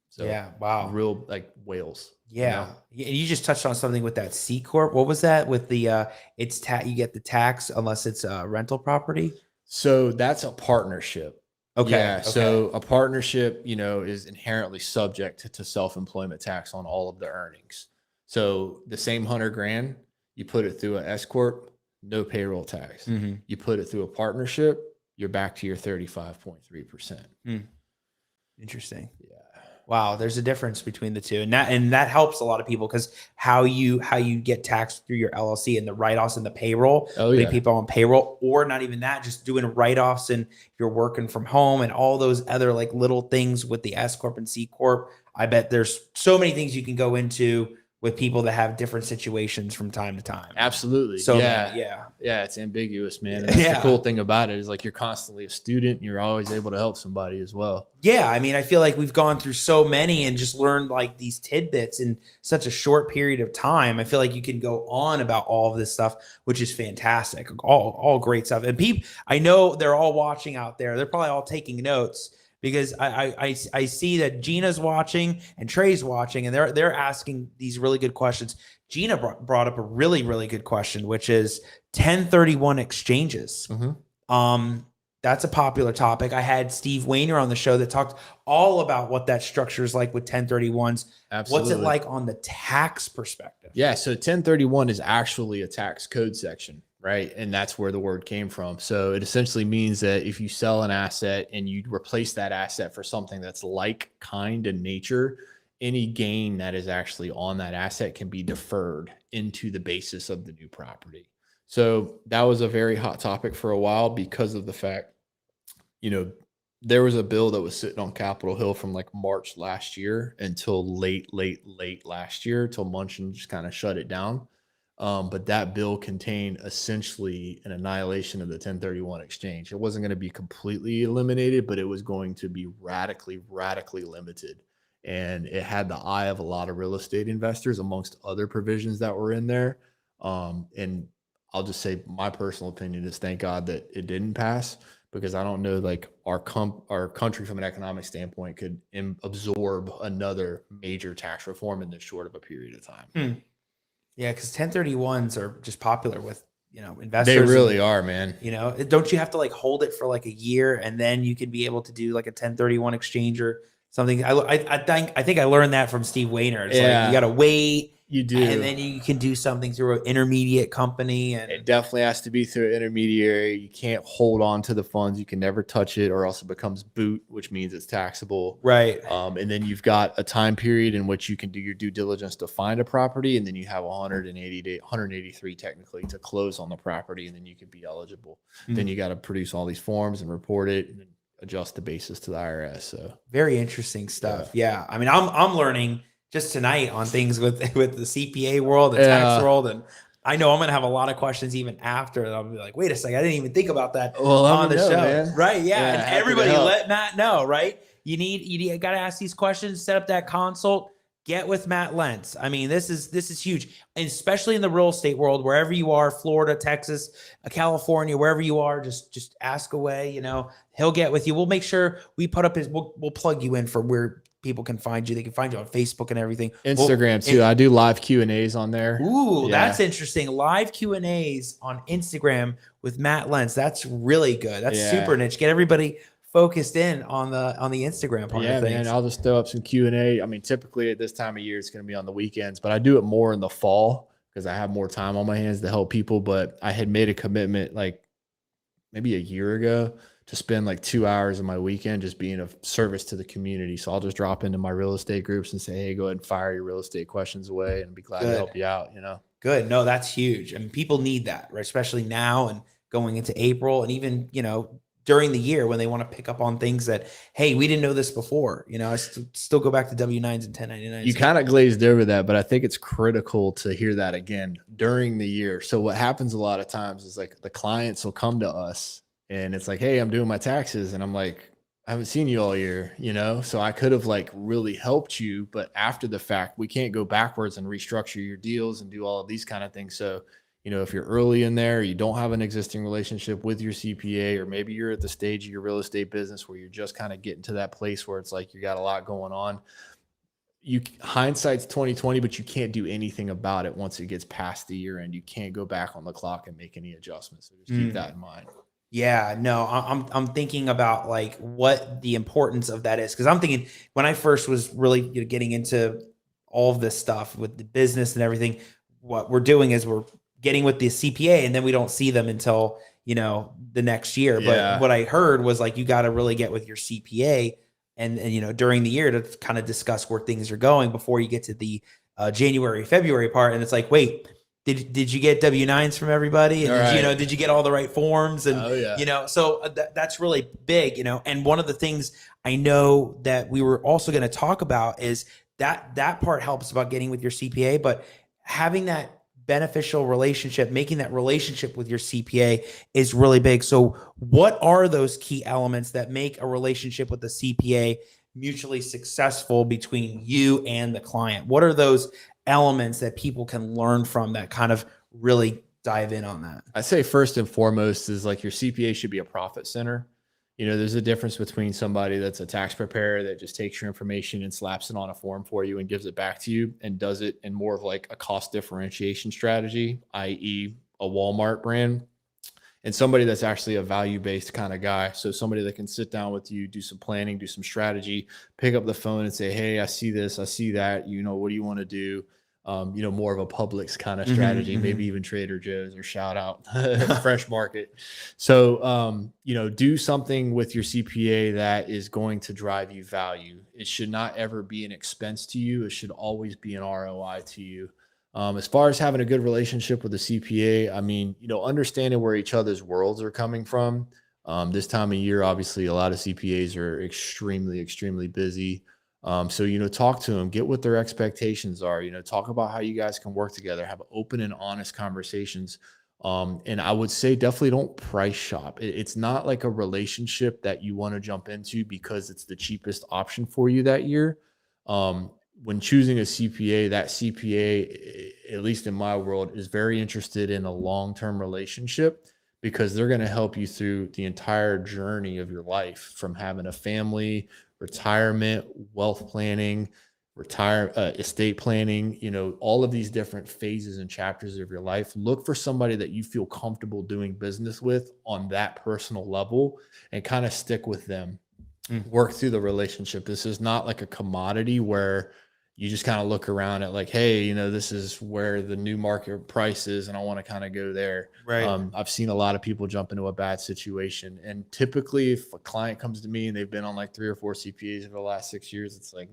So yeah, wow. Real like whales. Yeah. You just touched on something with that C Corp. What was that with the you get the tax unless it's a rental property? So that's a partnership. Okay. Yeah. So a partnership, is inherently subject to self-employment tax on all of the earnings. So the same $100,000, you put it through an S Corp, no payroll tax. You put it through a partnership, you're back to your 35.3%. Interesting. Yeah. Wow, there's a difference between the two, and that helps a lot of people because how you get taxed through your LLC and the write-offs and the payroll, putting people on payroll, or not even that, just doing write-offs and you're working from home and all those other like little things with the S Corp and C Corp. I bet there's so many things you can go into with people that have different situations from time to time. Absolutely. So yeah, it's ambiguous, man. And that's the cool thing about it is like you're constantly a student and you're always able to help somebody as well. Yeah, I mean, I feel like we've gone through so many and just learned like these tidbits in such a short period of time. I feel like you can go on about all of this stuff, which is fantastic. All great stuff. And people, I know they're all watching out there. They're probably all taking notes because I see that Gina's watching and Trey's watching, and they're asking these really good questions. Gina brought up a really, really good question, which is 1031 exchanges. That's a popular topic. I had Steve Weiner on the show that talked all about what that structure is like with 1031s. Absolutely. What's it like on the tax perspective? Yeah, so 1031 is actually a tax code section, right? And that's where the word came from. So it essentially means that if you sell an asset and you replace that asset for something that's like kind in nature, any gain that is actually on that asset can be deferred into the basis of the new property. So that was a very hot topic for a while because of the fact, there was a bill that was sitting on Capitol Hill from like March last year until late last year, till Munchin just kind of shut it down. But that bill contained essentially an annihilation of the 1031 exchange. It wasn't going to be completely eliminated, but it was going to be radically limited. And it had the eye of a lot of real estate investors amongst other provisions that were in there. And I'll just say my personal opinion is thank God that it didn't pass, because I don't know, like our country from an economic standpoint could absorb another major tax reform in this short of a period of time. Yeah, because 1031s are just popular with investors. They really are, man. Don't you have to like hold it for like a year and then you can be able to do like a 1031 exchange or something? I think I learned that from Steve Weiner. It's like you got to wait. You do. And then you can do something through an intermediate company. And it definitely has to be through an intermediary. You can't hold on to the funds. You can never touch it, or else it becomes boot, which means it's taxable. Right. And then you've got a time period in which you can do your due diligence to find a property. And then you have 183 technically to close on the property. And then you can be eligible. Then you got to produce all these forms and report it. And then adjust the basis to the IRS. So very interesting stuff. Yeah. I mean, I'm learning just tonight on things with the CPA world, the tax world, and I know I'm gonna have a lot of questions even after. I'll be like, wait a second, I didn't even think about that on the show. Man. Right? Yeah. And happy to everybody help. let Matt know. Right? You got to ask these questions, set up that consult. Get with Matt Lents. I mean, this is huge, and especially in the real estate world, wherever you are, Florida, Texas, California, wherever you are, just ask away. You know, he'll get with you. We'll make sure we put up we'll plug you in for where people can find you. They can find you on Facebook and everything. Instagram too. I do live Q&As on there. Ooh, that's interesting. Live Q&As on Instagram with Matt Lents. That's really good. That's super niche. Get everybody focused in on the Instagram part of things. Man, I'll just throw up some Q&A. I mean, typically at this time of year, it's going to be on the weekends, but I do it more in the fall because I have more time on my hands to help people. But I had made a commitment like maybe a year ago to spend like 2 hours of my weekend just being of service to the community. So I'll just drop into my real estate groups and say, hey, go ahead and fire your real estate questions away, and I'd be glad to help you out, you know? Good. No, that's huge. I mean, people need that, right? Especially now and going into April, and even, you know, during the year when they want to pick up on things that, hey, we didn't know this before. You know, I still go back to W-9s and 1099s. You kind of glazed over that, but I think it's critical to hear that again during the year. So what happens a lot of times is like the clients will come to us and it's like, hey, I'm doing my taxes. And I'm like, I haven't seen you all year, you know? So I could have like really helped you, but after the fact, we can't go backwards and restructure your deals and do all of these kind of things. So, you know, if you're early in there, you don't have an existing relationship with your CPA, or maybe you're at the stage of your real estate business where you're just kind of getting to that place where it's like you got a lot going on. Hindsight's 2020, but you can't do anything about it once it gets past the year end. You can't go back on the clock and make any adjustments. So just keep that in mind. Yeah, no, I'm thinking about like what the importance of that is, because I'm thinking when I first was really getting into all of this stuff with the business and everything, what we're doing is we're getting with the CPA and then we don't see them until, you know, the next year. But what I heard was like, you got to really get with your CPA and, you know, during the year to kind of discuss where things are going before you get to the January, February part. And it's like, wait, did you get W-9s from everybody? And did you get all the right forms? And, you know, so that's really big, you know. And one of the things I know that we were also going to talk about is that part helps about getting with your CPA, but having that beneficial relationship, making that relationship with your CPA is really big. So what are those key elements that make a relationship with the CPA mutually successful between you and the client? What are those elements that people can learn from that kind of really dive in on that? I'd say first and foremost is like your CPA should be a profit center. You know, there's a difference between somebody that's a tax preparer that just takes your information and slaps it on a form for you and gives it back to you and does it in more of like a cost differentiation strategy, i.e. a Walmart brand, and somebody that's actually a value-based kind of guy. So somebody that can sit down with you, do some planning, do some strategy, pick up the phone and say, hey, I see this, I see that, you know, what do you want to do? You know, more of a Publix kind of strategy, maybe even Trader Joe's or shout out Fresh Market. So, you know, do something with your CPA that is going to drive you value. It should not ever be an expense to you. It should always be an ROI to you. As far as having a good relationship with the CPA, I mean, you know, understanding where each other's worlds are coming from. This time of year, obviously, a lot of CPAs are extremely, extremely busy. So, you know, talk to them, get what their expectations are, you know, talk about how you guys can work together, have open and honest conversations. And I would say definitely don't price shop. It's not like a relationship that you want to jump into because it's the cheapest option for you that year. When choosing a CPA, that CPA, at least in my world, is very interested in a long-term relationship because they're going to help you through the entire journey of your life, from having a family, retirement, wealth planning, estate planning, you know, all of these different phases and chapters of your life. Look for somebody that you feel comfortable doing business with on that personal level and kind of stick with them. Work through the relationship. This is not like a commodity where you just kind of look around at like, hey, you know, this is where the new market price is and I want to kind of go there. Right. I've seen a lot of people jump into a bad situation. And typically if a client comes to me and they've been on like 3 or 4 CPAs over the last 6 years, it's like,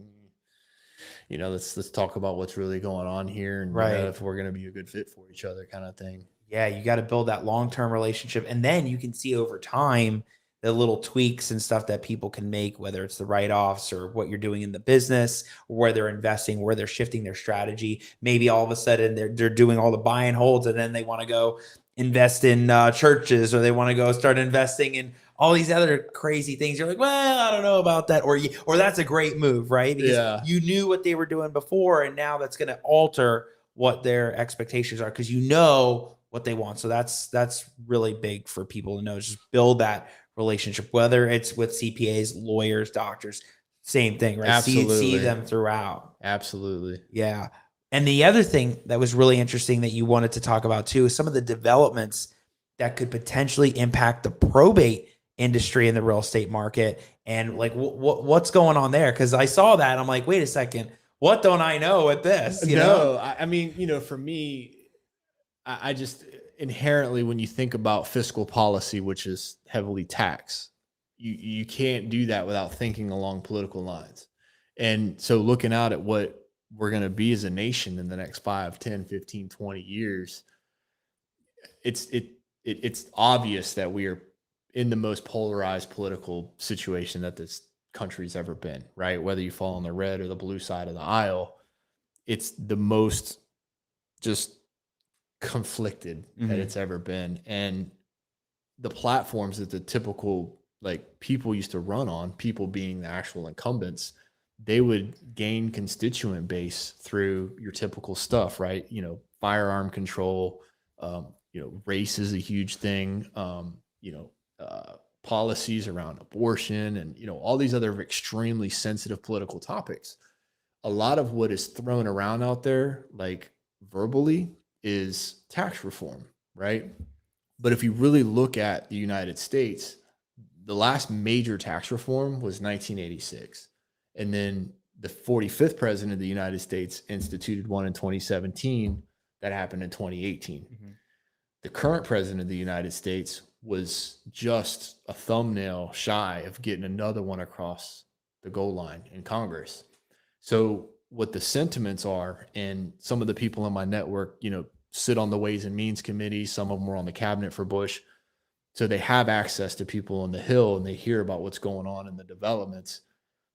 you know, let's talk about what's really going on here and you know, if we're going to be a good fit for each other kind of thing. Yeah, you got to build that long-term relationship. And then you can see over time the little tweaks and stuff that people can make, whether it's the write-offs or what you're doing in the business, or where they're investing, where they're shifting their strategy. Maybe all of a sudden they're doing all the buy and holds, and then they want to go invest in churches, or they want to go start investing in all these other crazy things. You're like, well, I don't know about that, or that's a great move, right? Because you knew what they were doing before, and now that's going to alter what their expectations are because you know what they want. So that's really big for people to know. Just build that relationship, whether it's with CPAs, lawyers, doctors, same thing, right? Absolutely. See them throughout. Absolutely. Yeah. And the other thing that was really interesting that you wanted to talk about too is some of the developments that could potentially impact the probate industry in the real estate market, and like what's going on there. Because I saw that and I'm like, wait a second, what don't I know with this? You know? I mean, for me, I just inherently, when you think about fiscal policy, which is heavily taxed, you can't do that without thinking along political lines. And so looking out at what we're going to be as a nation in the next 5, 10, 15, 20 years, it's obvious that we are in the most polarized political situation that this country's ever been, right? Whether you fall on the red or the blue side of the aisle, it's the most just conflicted that it's ever been. And the platforms that the typical like people used to run on, people being the actual incumbents, they would gain constituent base through your typical stuff, right? Firearm control, race is a huge thing, policies around abortion and, all these other extremely sensitive political topics. A lot of what is thrown around out there, like verbally, is tax reform, right? But if you really look at the United States, the last major tax reform was 1986. And then the 45th president of the United States instituted one in 2017 that happened in 2018. The current president of the United States was just a thumbnail shy of getting another one across the goal line in Congress. So what the sentiments are, and some of the people in my network, sit on the Ways and Means Committee, some of them were on the cabinet for Bush. So they have access to people on the Hill and they hear about what's going on in the developments.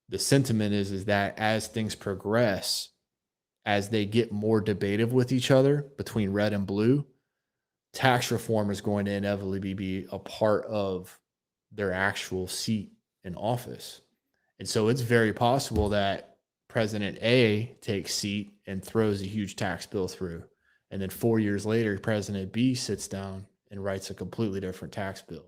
The sentiment is that as things progress, as they get more debative with each other between red and blue, tax reform is going to inevitably be a part of their actual seat in office. And so it's very possible that President A takes seat and throws a huge tax bill through. And then 4 years later, President B sits down and writes a completely different tax bill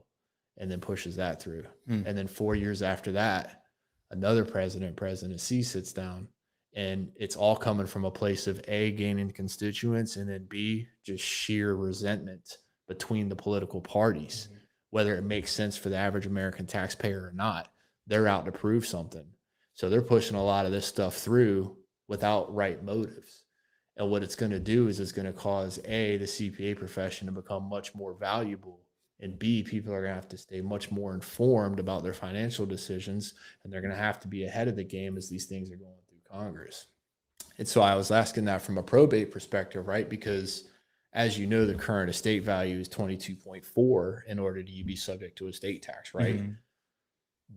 and then pushes that through. And then 4 years after that, another president, President C, sits down, and it's all coming from a place of A, gaining constituents, and then B, just sheer resentment between the political parties, whether it makes sense for the average American taxpayer or not. They're out to prove something. So they're pushing a lot of this stuff through without right motives. And what it's going to do is it's going to cause A, the CPA profession to become much more valuable, and B, people are going to have to stay much more informed about their financial decisions, and they're going to have to be ahead of the game as these things are going through Congress. And so I was asking that from a probate perspective, right? Because as you know, the current estate value is 22.4 in order to be subject to estate tax, right?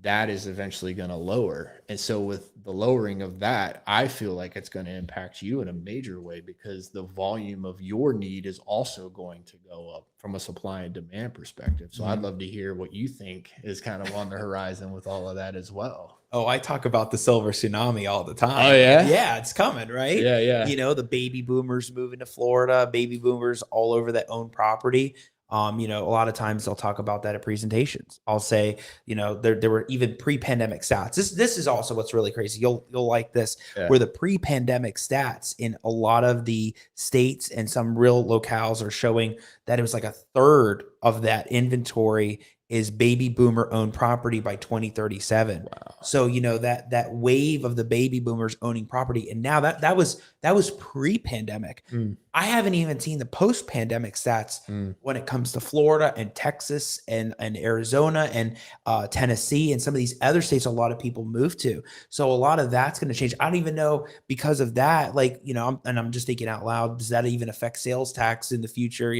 That is eventually going to lower. And so with the lowering of that, I feel like it's going to impact you in a major way because the volume of your need is also going to go up from a supply and demand perspective. So I'd love to hear what you think is kind of on the horizon with all of that as well. Oh, I talk about the silver tsunami all the time. Oh, yeah? Yeah, it's coming, right? Yeah. The baby boomers moving to Florida, baby boomers all over that own property. A lot of times I'll talk about that at presentations. I'll say, there were even pre-pandemic stats. This is also what's really crazy. You'll like this, where the pre-pandemic stats in a lot of the states and some real locales are showing that it was like a third of that inventory is baby boomer owned property by 2037. Wow. So, that wave of the baby boomers owning property. And now that was pre-pandemic. I haven't even seen the post-pandemic stats when it comes to Florida and Texas and Arizona and Tennessee and some of these other states a lot of people move to. So a lot of that's going to change. I don't even know because of that, I'm just thinking out loud, does that even affect sales tax in the future?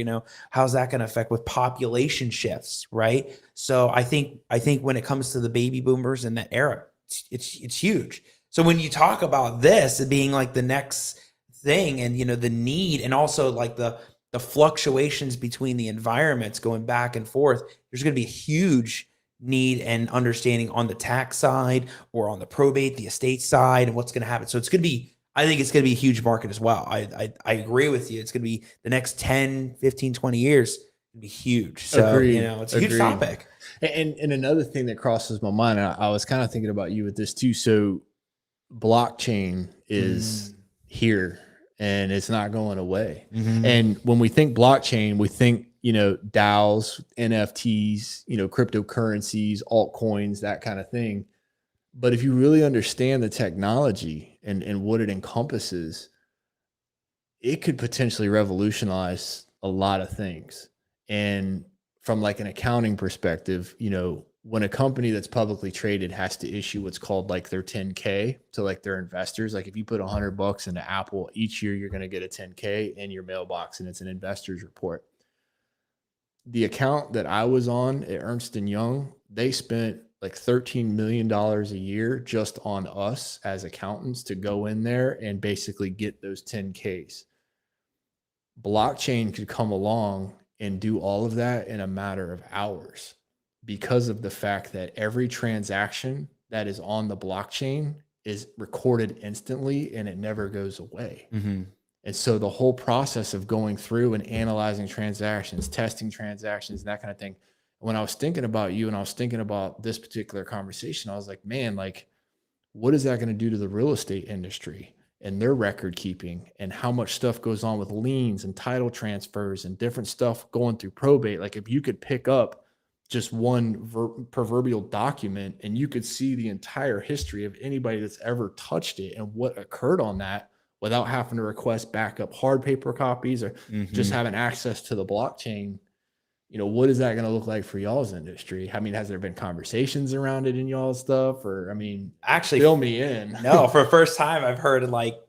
How's that going to affect with population shifts, right? So I think when it comes to the baby boomers in that era, it's huge. So when you talk about this being like the next thing, and the need, and also like the fluctuations between the environments going back and forth, there's going to be a huge need and understanding on the tax side or on the probate, the estate side, and what's going to happen. So I think it's going to be a huge market as well. I agree with you. It's going to be the next 10, 15, 20 years be huge. So, Agreed. it's a huge topic. And another thing that crosses my mind, and I was kind of thinking about you with this too. So blockchain is here and it's not going away. And when we think blockchain, we think, DAOs, NFTs, cryptocurrencies, altcoins, that kind of thing. But if you really understand the technology and what it encompasses, it could potentially revolutionize a lot of things. And from like an accounting perspective, when a company that's publicly traded has to issue what's called like their 10K to like their investors, like if you put $100 into Apple each year, you're going to get a 10K in your mailbox, and it's an investor's report. The account that I was on at Ernst & Young, they spent like $13 million a year just on us as accountants to go in there and basically get those 10Ks. Blockchain could come along and do all of that in a matter of hours, because of the fact that every transaction that is on the blockchain is recorded instantly and it never goes away. And so the whole process of going through and analyzing transactions, testing transactions, and that kind of thing. When I was thinking about you and I was thinking about this particular conversation, I was like, man, like, what is that going to do to the real estate industry and their record keeping, and how much stuff goes on with liens and title transfers and different stuff going through probate? Like if you could pick up just one proverbial document and you could see the entire history of anybody that's ever touched it and what occurred on that, without having to request backup hard paper copies or just having access to the blockchain, what is that going to look like for y'all's industry? I mean, has there been conversations around it in y'all's stuff? Or, I mean, actually fill me in. No, for the first time I've heard like,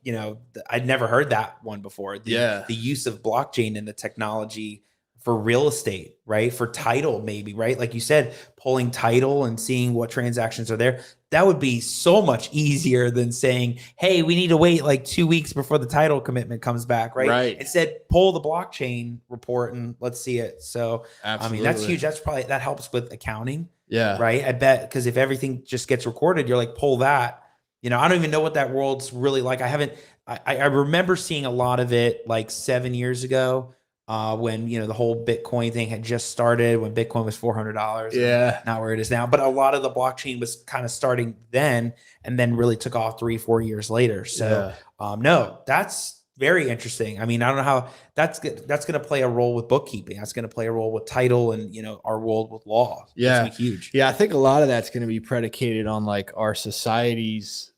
I'd never heard that one before. The use of blockchain and the technology for real estate, right? For title, maybe, right? Like you said, pulling title and seeing what transactions are there. That would be so much easier than saying, hey, we need to wait like 2 weeks before the title commitment comes back, right? Instead, pull the blockchain report and let's see it. So, absolutely. I mean, that's huge. That helps with accounting. Yeah. Right. I bet, because if everything just gets recorded, you're like, pull that. I don't even know what that world's really like. I remember seeing a lot of it like 7 years ago. When the whole Bitcoin thing had just started, when Bitcoin was $400, not where it is now. But a lot of the blockchain was kind of starting then, and then really took off 3-4 years later. So no, that's very interesting. I mean, I don't know how that's going to play a role with bookkeeping. That's going to play a role with title and our world with law. Yeah, it's huge. Yeah, I think a lot of that's going to be predicated on like our society's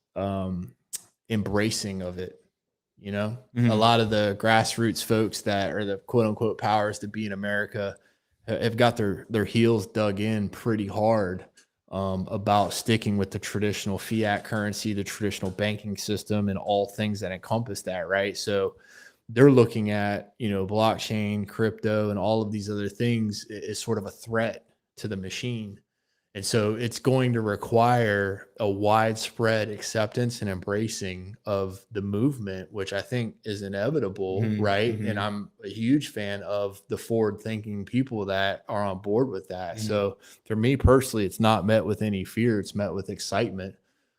embracing of it. A lot of the grassroots folks that are the quote unquote powers to be in America have got their heels dug in pretty hard about sticking with the traditional fiat currency, the traditional banking system, and all things that encompass that, right? So they're looking at, blockchain, crypto, and all of these other things as sort of a threat to the machine. And so it's going to require a widespread acceptance and embracing of the movement, which I think is inevitable, right? And I'm a huge fan of the forward-thinking people that are on board with that. So for me personally, it's not met with any fear. It's met with excitement.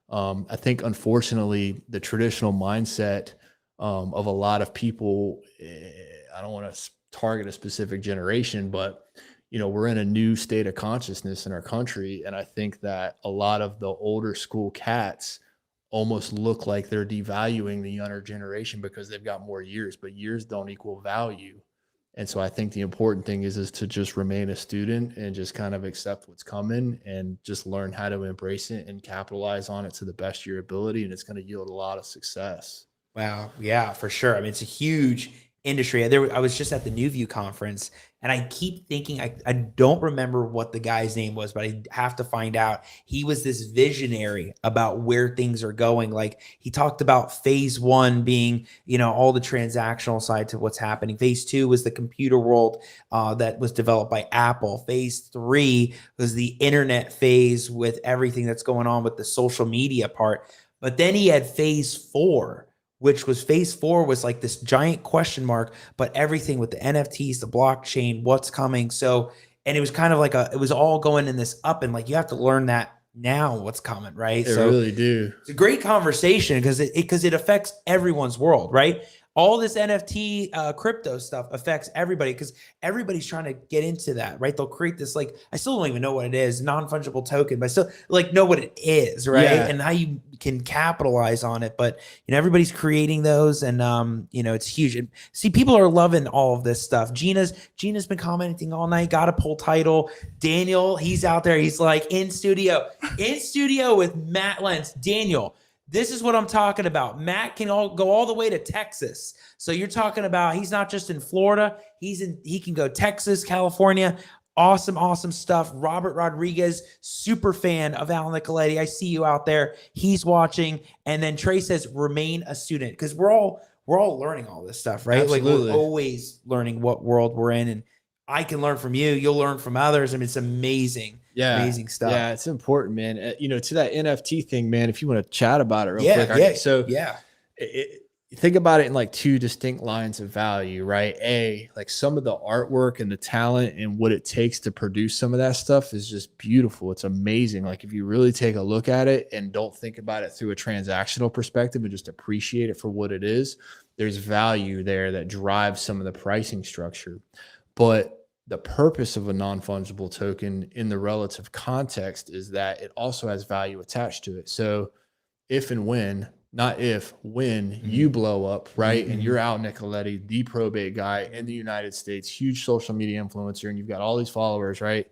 I think, unfortunately, the traditional mindset of a lot of people, I don't want to target a specific generation, but we're in a new state of consciousness in our country. And I think that a lot of the older school cats almost look like they're devaluing the younger generation because they've got more years, but years don't equal value. And so I think the important thing is to just remain a student and just kind of accept what's coming and just learn how to embrace it and capitalize on it to the best of your ability. And it's going to yield a lot of success. Wow. Yeah, for sure. I mean, it's a huge industry. I was just at the New View conference, and I keep thinking I don't remember what the guy's name was, but I have to find out. He was this visionary about where things are going. Like he talked about phase 1 being, all the transactional side to what's happening. Phase 2 was the computer world that was developed by Apple. Phase 3 was the internet phase with everything that's going on with the social media part. But then he had phase 4, which was phase 4 was like this giant question mark, but everything with the NFTs, the blockchain, what's coming. So, and it was kind of like it was all going in this up, and like, you have to learn that now what's coming, right? They really do. It's a great conversation because it affects everyone's world, right? All this NFT crypto stuff affects everybody because everybody's trying to get into that, right? They'll create this, like, I still don't even know what it is, non-fungible token, but I still like know what it is, right? Yeah. And how you can capitalize on it. But everybody's creating those, and it's huge. And see, people are loving all of this stuff. Gina's been commenting all night. Got a pull title. Daniel, he's out there. He's like in studio with Matt Lentz. Daniel, this is what I'm talking about. Matt can go all the way to Texas. So you're talking about he's not just in Florida. He can go Texas, California. Awesome stuff. Robert Rodriguez, super fan of Al Nicoletti. I see you out there. He's watching. And then Trey says, remain a student, because we're all learning all this stuff, right? Absolutely. Like, we're always learning what world we're in, and I can learn from you. You'll learn from others. I mean, it's amazing. Yeah. Amazing stuff. Yeah, it's important, man. To that NFT thing, man, if you want to chat about it real quick. Think about it in like 2 distinct lines of value, right? Like some of the artwork and the talent and what it takes to produce some of that stuff is just beautiful. It's amazing. Like if you really take a look at it and don't think about it through a transactional perspective and just appreciate it for what it is, there's value there that drives some of the pricing structure. But the purpose of a non-fungible token in the relative context is that it also has value attached to it. So if and when, not if, when you blow up, right? And you're Al Nicoletti, the probate guy in the United States, huge social media influencer, and you've got all these followers, right?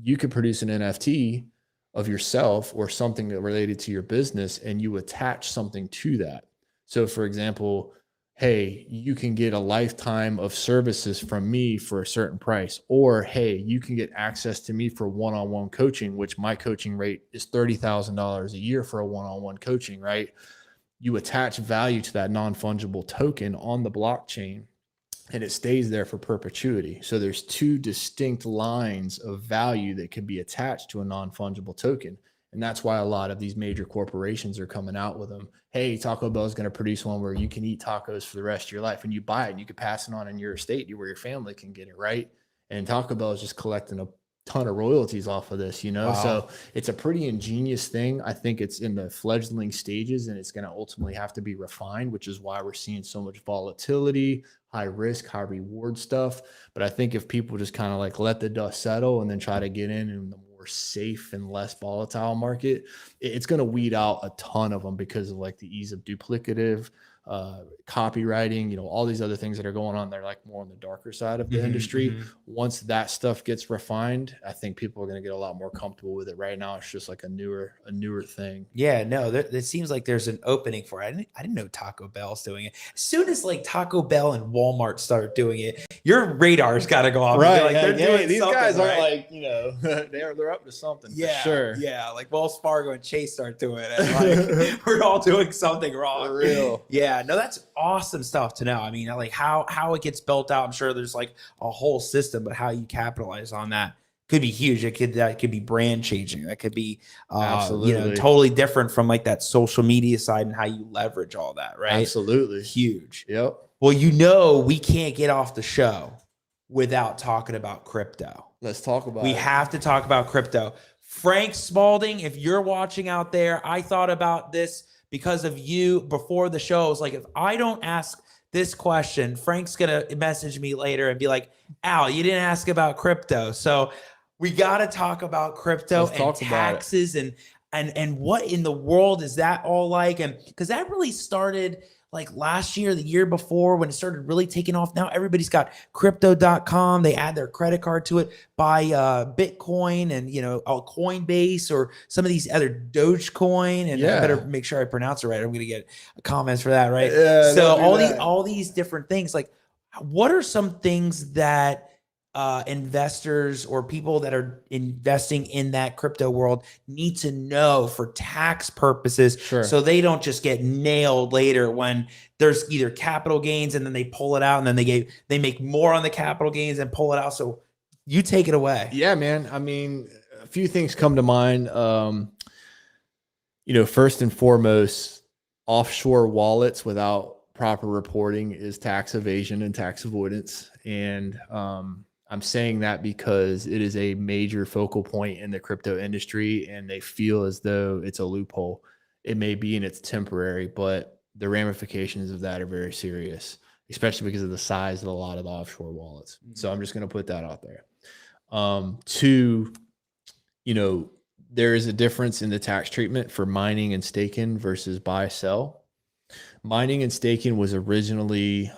You could produce an NFT of yourself or something that related to your business, and you attach something to that. So for example, hey, you can get a lifetime of services from me for a certain price, or hey, you can get access to me for one-on-one coaching, which my coaching rate is $30,000 a year for a one-on-one coaching, right? You attach value to that non-fungible token on the blockchain, and it stays there for perpetuity. So there's 2 distinct lines of value that can be attached to a non-fungible token. And that's why a lot of these major corporations are coming out with them. Hey, Taco Bell is going to produce one where you can eat tacos for the rest of your life, and you buy it and you can pass it on in your estate where your family can get it, right? And Taco Bell is just collecting a ton of royalties off of this, Wow. So it's a pretty ingenious thing. I think it's in the fledgling stages, and it's going to ultimately have to be refined, which is why we're seeing so much volatility, high risk, high reward stuff. But I think if people just kind of like let the dust settle and then try to get in the more safe and less volatile market, it's going to weed out a ton of them because of like the ease of duplicative copywriting, all these other things that are going on. They're like more on the darker side of the industry. Once that stuff gets refined, I think people are going to get a lot more comfortable with it. Right now, it's just like a newer thing. Yeah, no, it seems like there's an opening for it. I didn't know Taco Bell's doing it. As soon as like Taco Bell and Walmart start doing it, your radar's got to go off. Right, like they're doing these something, guys aren't right? like they're up to something. Yeah, for sure. Yeah, like Wells Fargo and Chase start doing it. And like we're all doing something wrong. For real. Yeah, no, that's awesome stuff to know. I mean, like how it gets built out. I'm sure there's like a whole system, but how you capitalize on that could be huge. That could be brand changing. That could be absolutely totally different from like that social media side and how you leverage all that, right? Absolutely huge. Yep. Well, we can't get off the show without talking about crypto. Let's talk about We have to talk about crypto. Frank Spalding, if you're watching out there, I thought about this because of you before the show. I was like, if I don't ask this question, Frank's going to message me later and be like, Al, you didn't ask about crypto. So we got to talk about crypto and taxes and what in the world is that all like? And because that really started like last year, the year before, when it started really taking off. Now everybody's got crypto.com. They add their credit card to it, buy Bitcoin and, a Coinbase or some of these other Dogecoin. And I better make sure I pronounce it right. I'm going to get comments for that, right? Yeah, so all these different things, like what are some things that investors or people that are investing in that crypto world need to know for tax purposes, Sure. so they don't just get nailed later when there's either capital gains and then they pull it out and then they make more on the capital gains and pull it out? So you take it away. Yeah, man. I mean, a few things come to mind. First and foremost, offshore wallets without proper reporting is tax evasion and tax avoidance. And I'm saying that because it is a major focal point in the crypto industry, and they feel as though it's a loophole. It may be, and it's temporary, but the ramifications of that are very serious, especially because of the size of a lot of the offshore wallets. So I'm just going to put that out there. Two, there is a difference in the tax treatment for mining and staking versus buy sell. Mining and staking was originally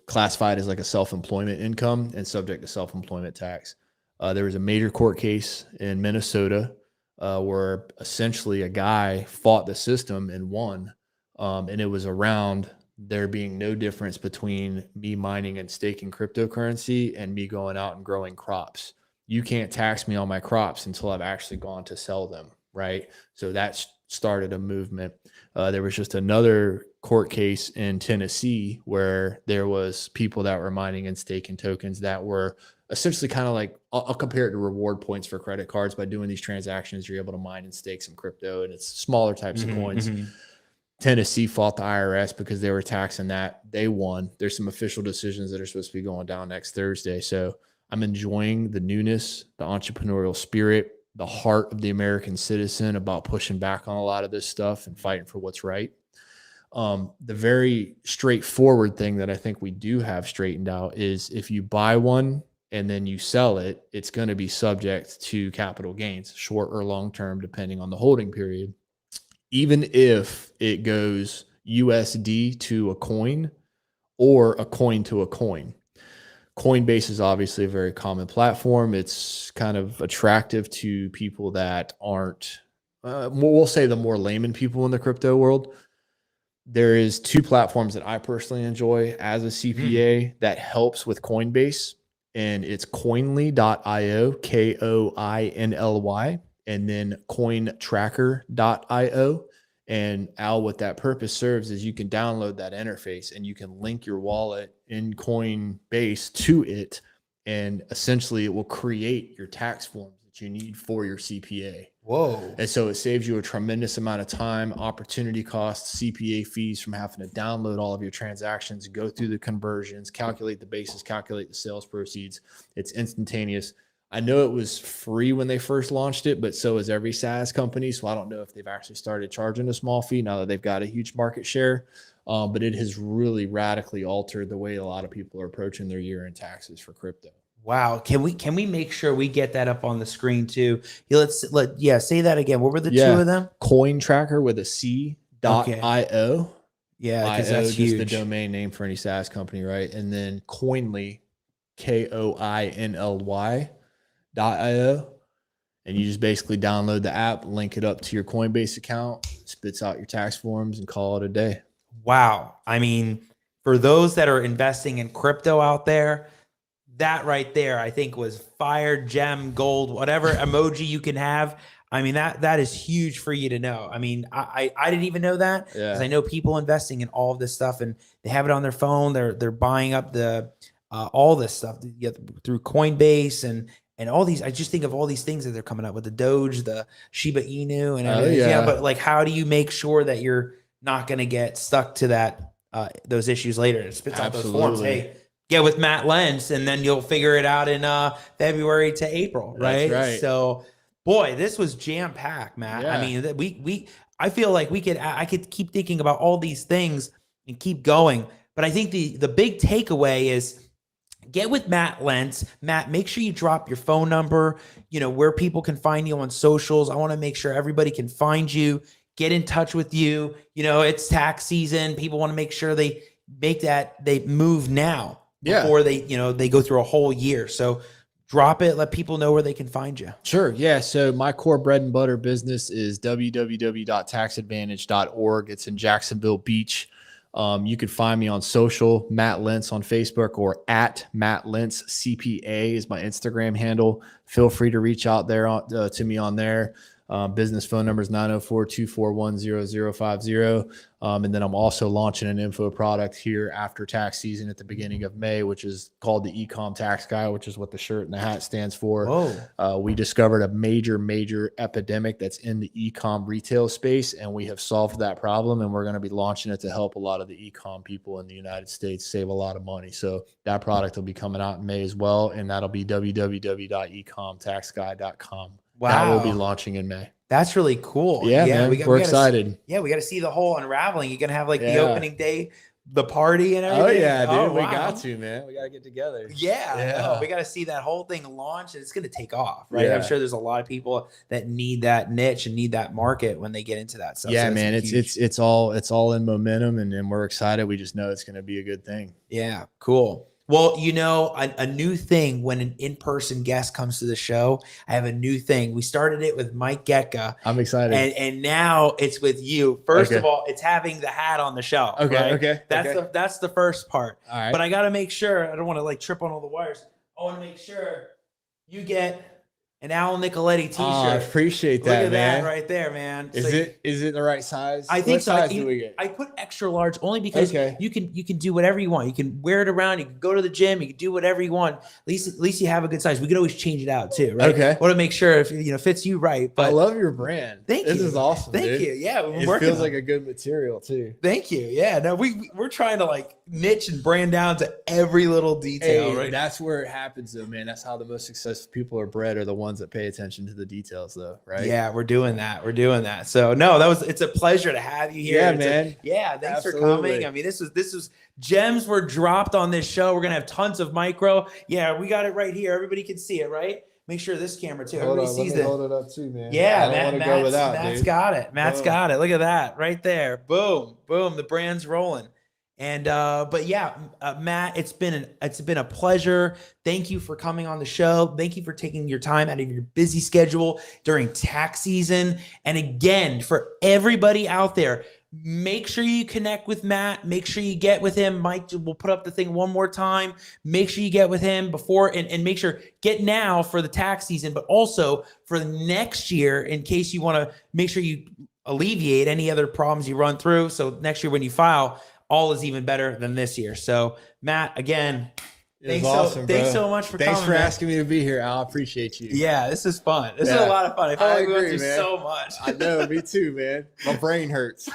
classified as like a self-employment income and subject to self-employment tax. There was a major court case in Minnesota where essentially a guy fought the system and won. And it was around there being no difference between me mining and staking cryptocurrency and me going out and growing crops. You can't tax me on my crops until I've actually gone to sell them, right? So that started a movement. There was just another court case in Tennessee where there was people that were mining and staking tokens that were essentially kind of like, I'll compare it to reward points for credit cards. By doing these transactions, you're able to mine and stake some crypto, and it's smaller types of coins. Tennessee fought the IRS because they were taxing that. They won. There's some official decisions that are supposed to be going down next Thursday. So I'm enjoying the newness, the entrepreneurial spirit, the heart of the American citizen about pushing back on a lot of this stuff and fighting for what's right. The very straightforward thing that I think we do have straightened out is if you buy one and then you sell it, it's going to be subject to capital gains, short or long term, depending on the holding period. Even if it goes USD to a coin or a coin to a coin. Coinbase is obviously a very common platform. It's kind of attractive to people that aren't, we'll say the more layman people in the crypto world. There is two platforms that I personally enjoy as a CPA that helps with Coinbase, and it's coinly.io, Koinly, and then cointracker.io. And Al, what that purpose serves is you can download that interface and you can link your wallet in Coinbase to it. And essentially it will create your tax forms that you need for your CPA. Whoa. And so it saves you a tremendous amount of time, opportunity costs, CPA fees from having to download all of your transactions, go through the conversions, calculate the basis, calculate the sales proceeds. It's instantaneous. I know it was free when they first launched it, but so is every SaaS company. So I don't know if they've actually started charging a small fee now that they've got a huge market share. But it has really radically altered the way a lot of people are approaching their year-end taxes for crypto. Wow. Can we make sure we get that up on the screen too? Say that again. What were the two of them? Coin Tracker with a C.io. Yeah, because that's just huge. the domain name for any SaaS company, right? And then Coinly, Koinly.io. And you just basically download the app, link it up to your Coinbase account, spits out your tax forms, and call it a day. Wow. I mean, for those that are investing in crypto out there, that right there, I think was fire, gem, gold, whatever emoji you can have. I mean, that is huge for you to know. I mean, I didn't even know that because I know people investing in all of this stuff and they have it on their phone. They're buying up the all this stuff through Coinbase and all these. I just think of all these things that they're coming up with, the Doge, the Shiba Inu, and everything. Yeah, but like, how do you make sure that you're not going to get stuck to that those issues later? It spits out those forms. Hey, get with Matt Lents, and then you'll figure it out in February to April, right? That's right. So, boy, this was jam packed, Matt. Yeah. I mean, I feel like I could keep thinking about all these things and keep going, but I think the big takeaway is get with Matt Lents. Matt, make sure you drop your phone number, where people can find you on socials. I want to make sure everybody can find you, get in touch with you. It's tax season. People want to make sure they move now before they go through a whole year. So drop it, let people know where they can find you. Sure. Yeah. So my core bread and butter business is www.taxadvantage.org. It's in Jacksonville Beach. You could find me on social, Matt Lentz on Facebook, or at Matt Lentz CPA is my Instagram handle. Feel free to reach out there to me on there. Business phone number is 904-241-0050. And then I'm also launching an info product here after tax season at the beginning of May, which is called the Ecom Tax Guy, which is what the shirt and the hat stands for. Whoa. We discovered a major epidemic that's in the ecom retail space, and we have solved that problem. And we're going to be launching it to help a lot of the ecom people in the United States save a lot of money. So that product will be coming out in May as well. And that'll be www.ecomtaxguy.com. Wow. That will be launching in May. That's really cool. Yeah, man. We're excited. We got to see the whole unraveling. You're going to have like the opening day, the party and everything. Oh, yeah, dude. Oh, we wow. got to, man. We got to get together. Yeah. No, we got to see that whole thing launch, and it's going to take off, right? Yeah. I'm sure there's a lot of people that need that niche and need that market when they get into that stuff. Yeah, So man. It's all in momentum, and we're excited. We just know it's going to be a good thing. Yeah, cool. Well, you know, a new thing when an in-person guest comes to the show, I have a new thing. We started it with Mike Getka. I'm excited. And now it's with you. First Okay. of all, it's having the hat on the shelf. Okay, right? okay, That's the first part. All right. But I got to make sure, I don't want to like trip on all the wires. I want to make sure you get an Al Nicoletti t-shirt. I appreciate that, Look at man. that right there, man. Is So it the right size? I think what so. size do we get? I put extra large only because Okay. you can do whatever you want. You can wear it around. You can go to the gym. You can do whatever you want. At least you have a good size. We can always change it out too, right? Okay. Want to make sure if fits you right. But I love your brand. Thank This you. is awesome. Thank dude. you. Yeah, we're It working feels on like a good material too. Thank you. Yeah. No, we're trying to like niche and brand down to every little detail, Hey, right? that's where it happens though, man. That's how the most successful people are bred, are the ones that pay attention to the details though, right? Yeah, we're doing that. So no, it's a pleasure to have you here. Yeah, It's man. Thanks for Absolutely. coming. I mean, this was gems were dropped on this show. We're gonna have tons of micro. Yeah, we got it right here. Everybody can see it, right? Make sure this camera too. Hold Everybody on, sees let me it. hold it up too, man. Yeah, I don't want to go without, Matt's dude. got it. Matt's Boom. got it. Look at that right there. Boom, boom. The brand's rolling. And but yeah, Matt, it's been a pleasure. Thank you for coming on the show. Thank you for taking your time out of your busy schedule during tax season. And again, for everybody out there, make sure you connect with Matt. Make sure you get with him. Mike will put up the thing one more time. Make sure you get with him before and make sure get now for the tax season, but also for the next year in case you want to make sure you alleviate any other problems you run through. So next year when you file, all is even better than this year. So Matt, again, thanks so much for coming. Thanks for asking me to be here, Al. I appreciate you. Yeah, this is fun. This is a lot of fun. I feel like we went through man. so much. I know, me too, man. My brain hurts.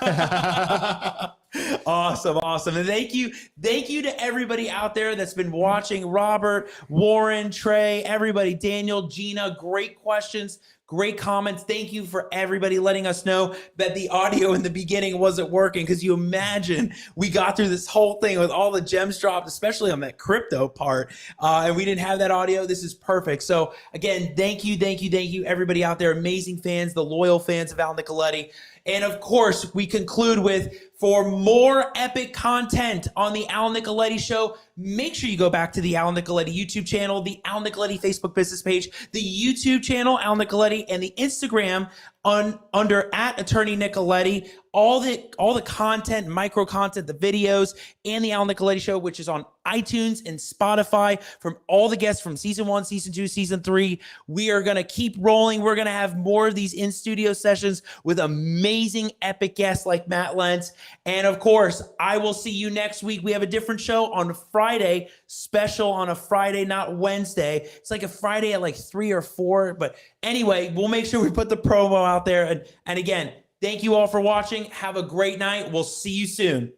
Awesome. And thank you to everybody out there that's been watching. Robert, Warren, Trey, everybody, Daniel, Gina, great questions. Great comments. Thank you for everybody letting us know that the audio in the beginning wasn't working, because you imagine we got through this whole thing with all the gems dropped, especially on that crypto part, and we didn't have that audio. This is perfect. So again, thank you, everybody out there, amazing fans, the loyal fans of Al Nicoletti. And of course, we conclude with, for more epic content on the Al Nicoletti Show, make sure you go back to the Al Nicoletti YouTube channel, the Al Nicoletti Facebook business page, the YouTube channel, Al Nicoletti, and the Instagram under @Attorney Nicoletti. All the content, micro content, the videos, and the Al Nicoletti Show, which is on iTunes and Spotify, from all the guests from season 1, season 2, season 3. We are going to keep rolling. We're going to have more of these in-studio sessions with amazing, epic guests like Matt Lentz. And of course, I will see you next week. We have a different show on Friday, special on a Friday, not Wednesday. It's like a Friday at like 3 or 4. But anyway, we'll make sure we put the promo out there. And again, thank you all for watching. Have a great night. We'll see you soon.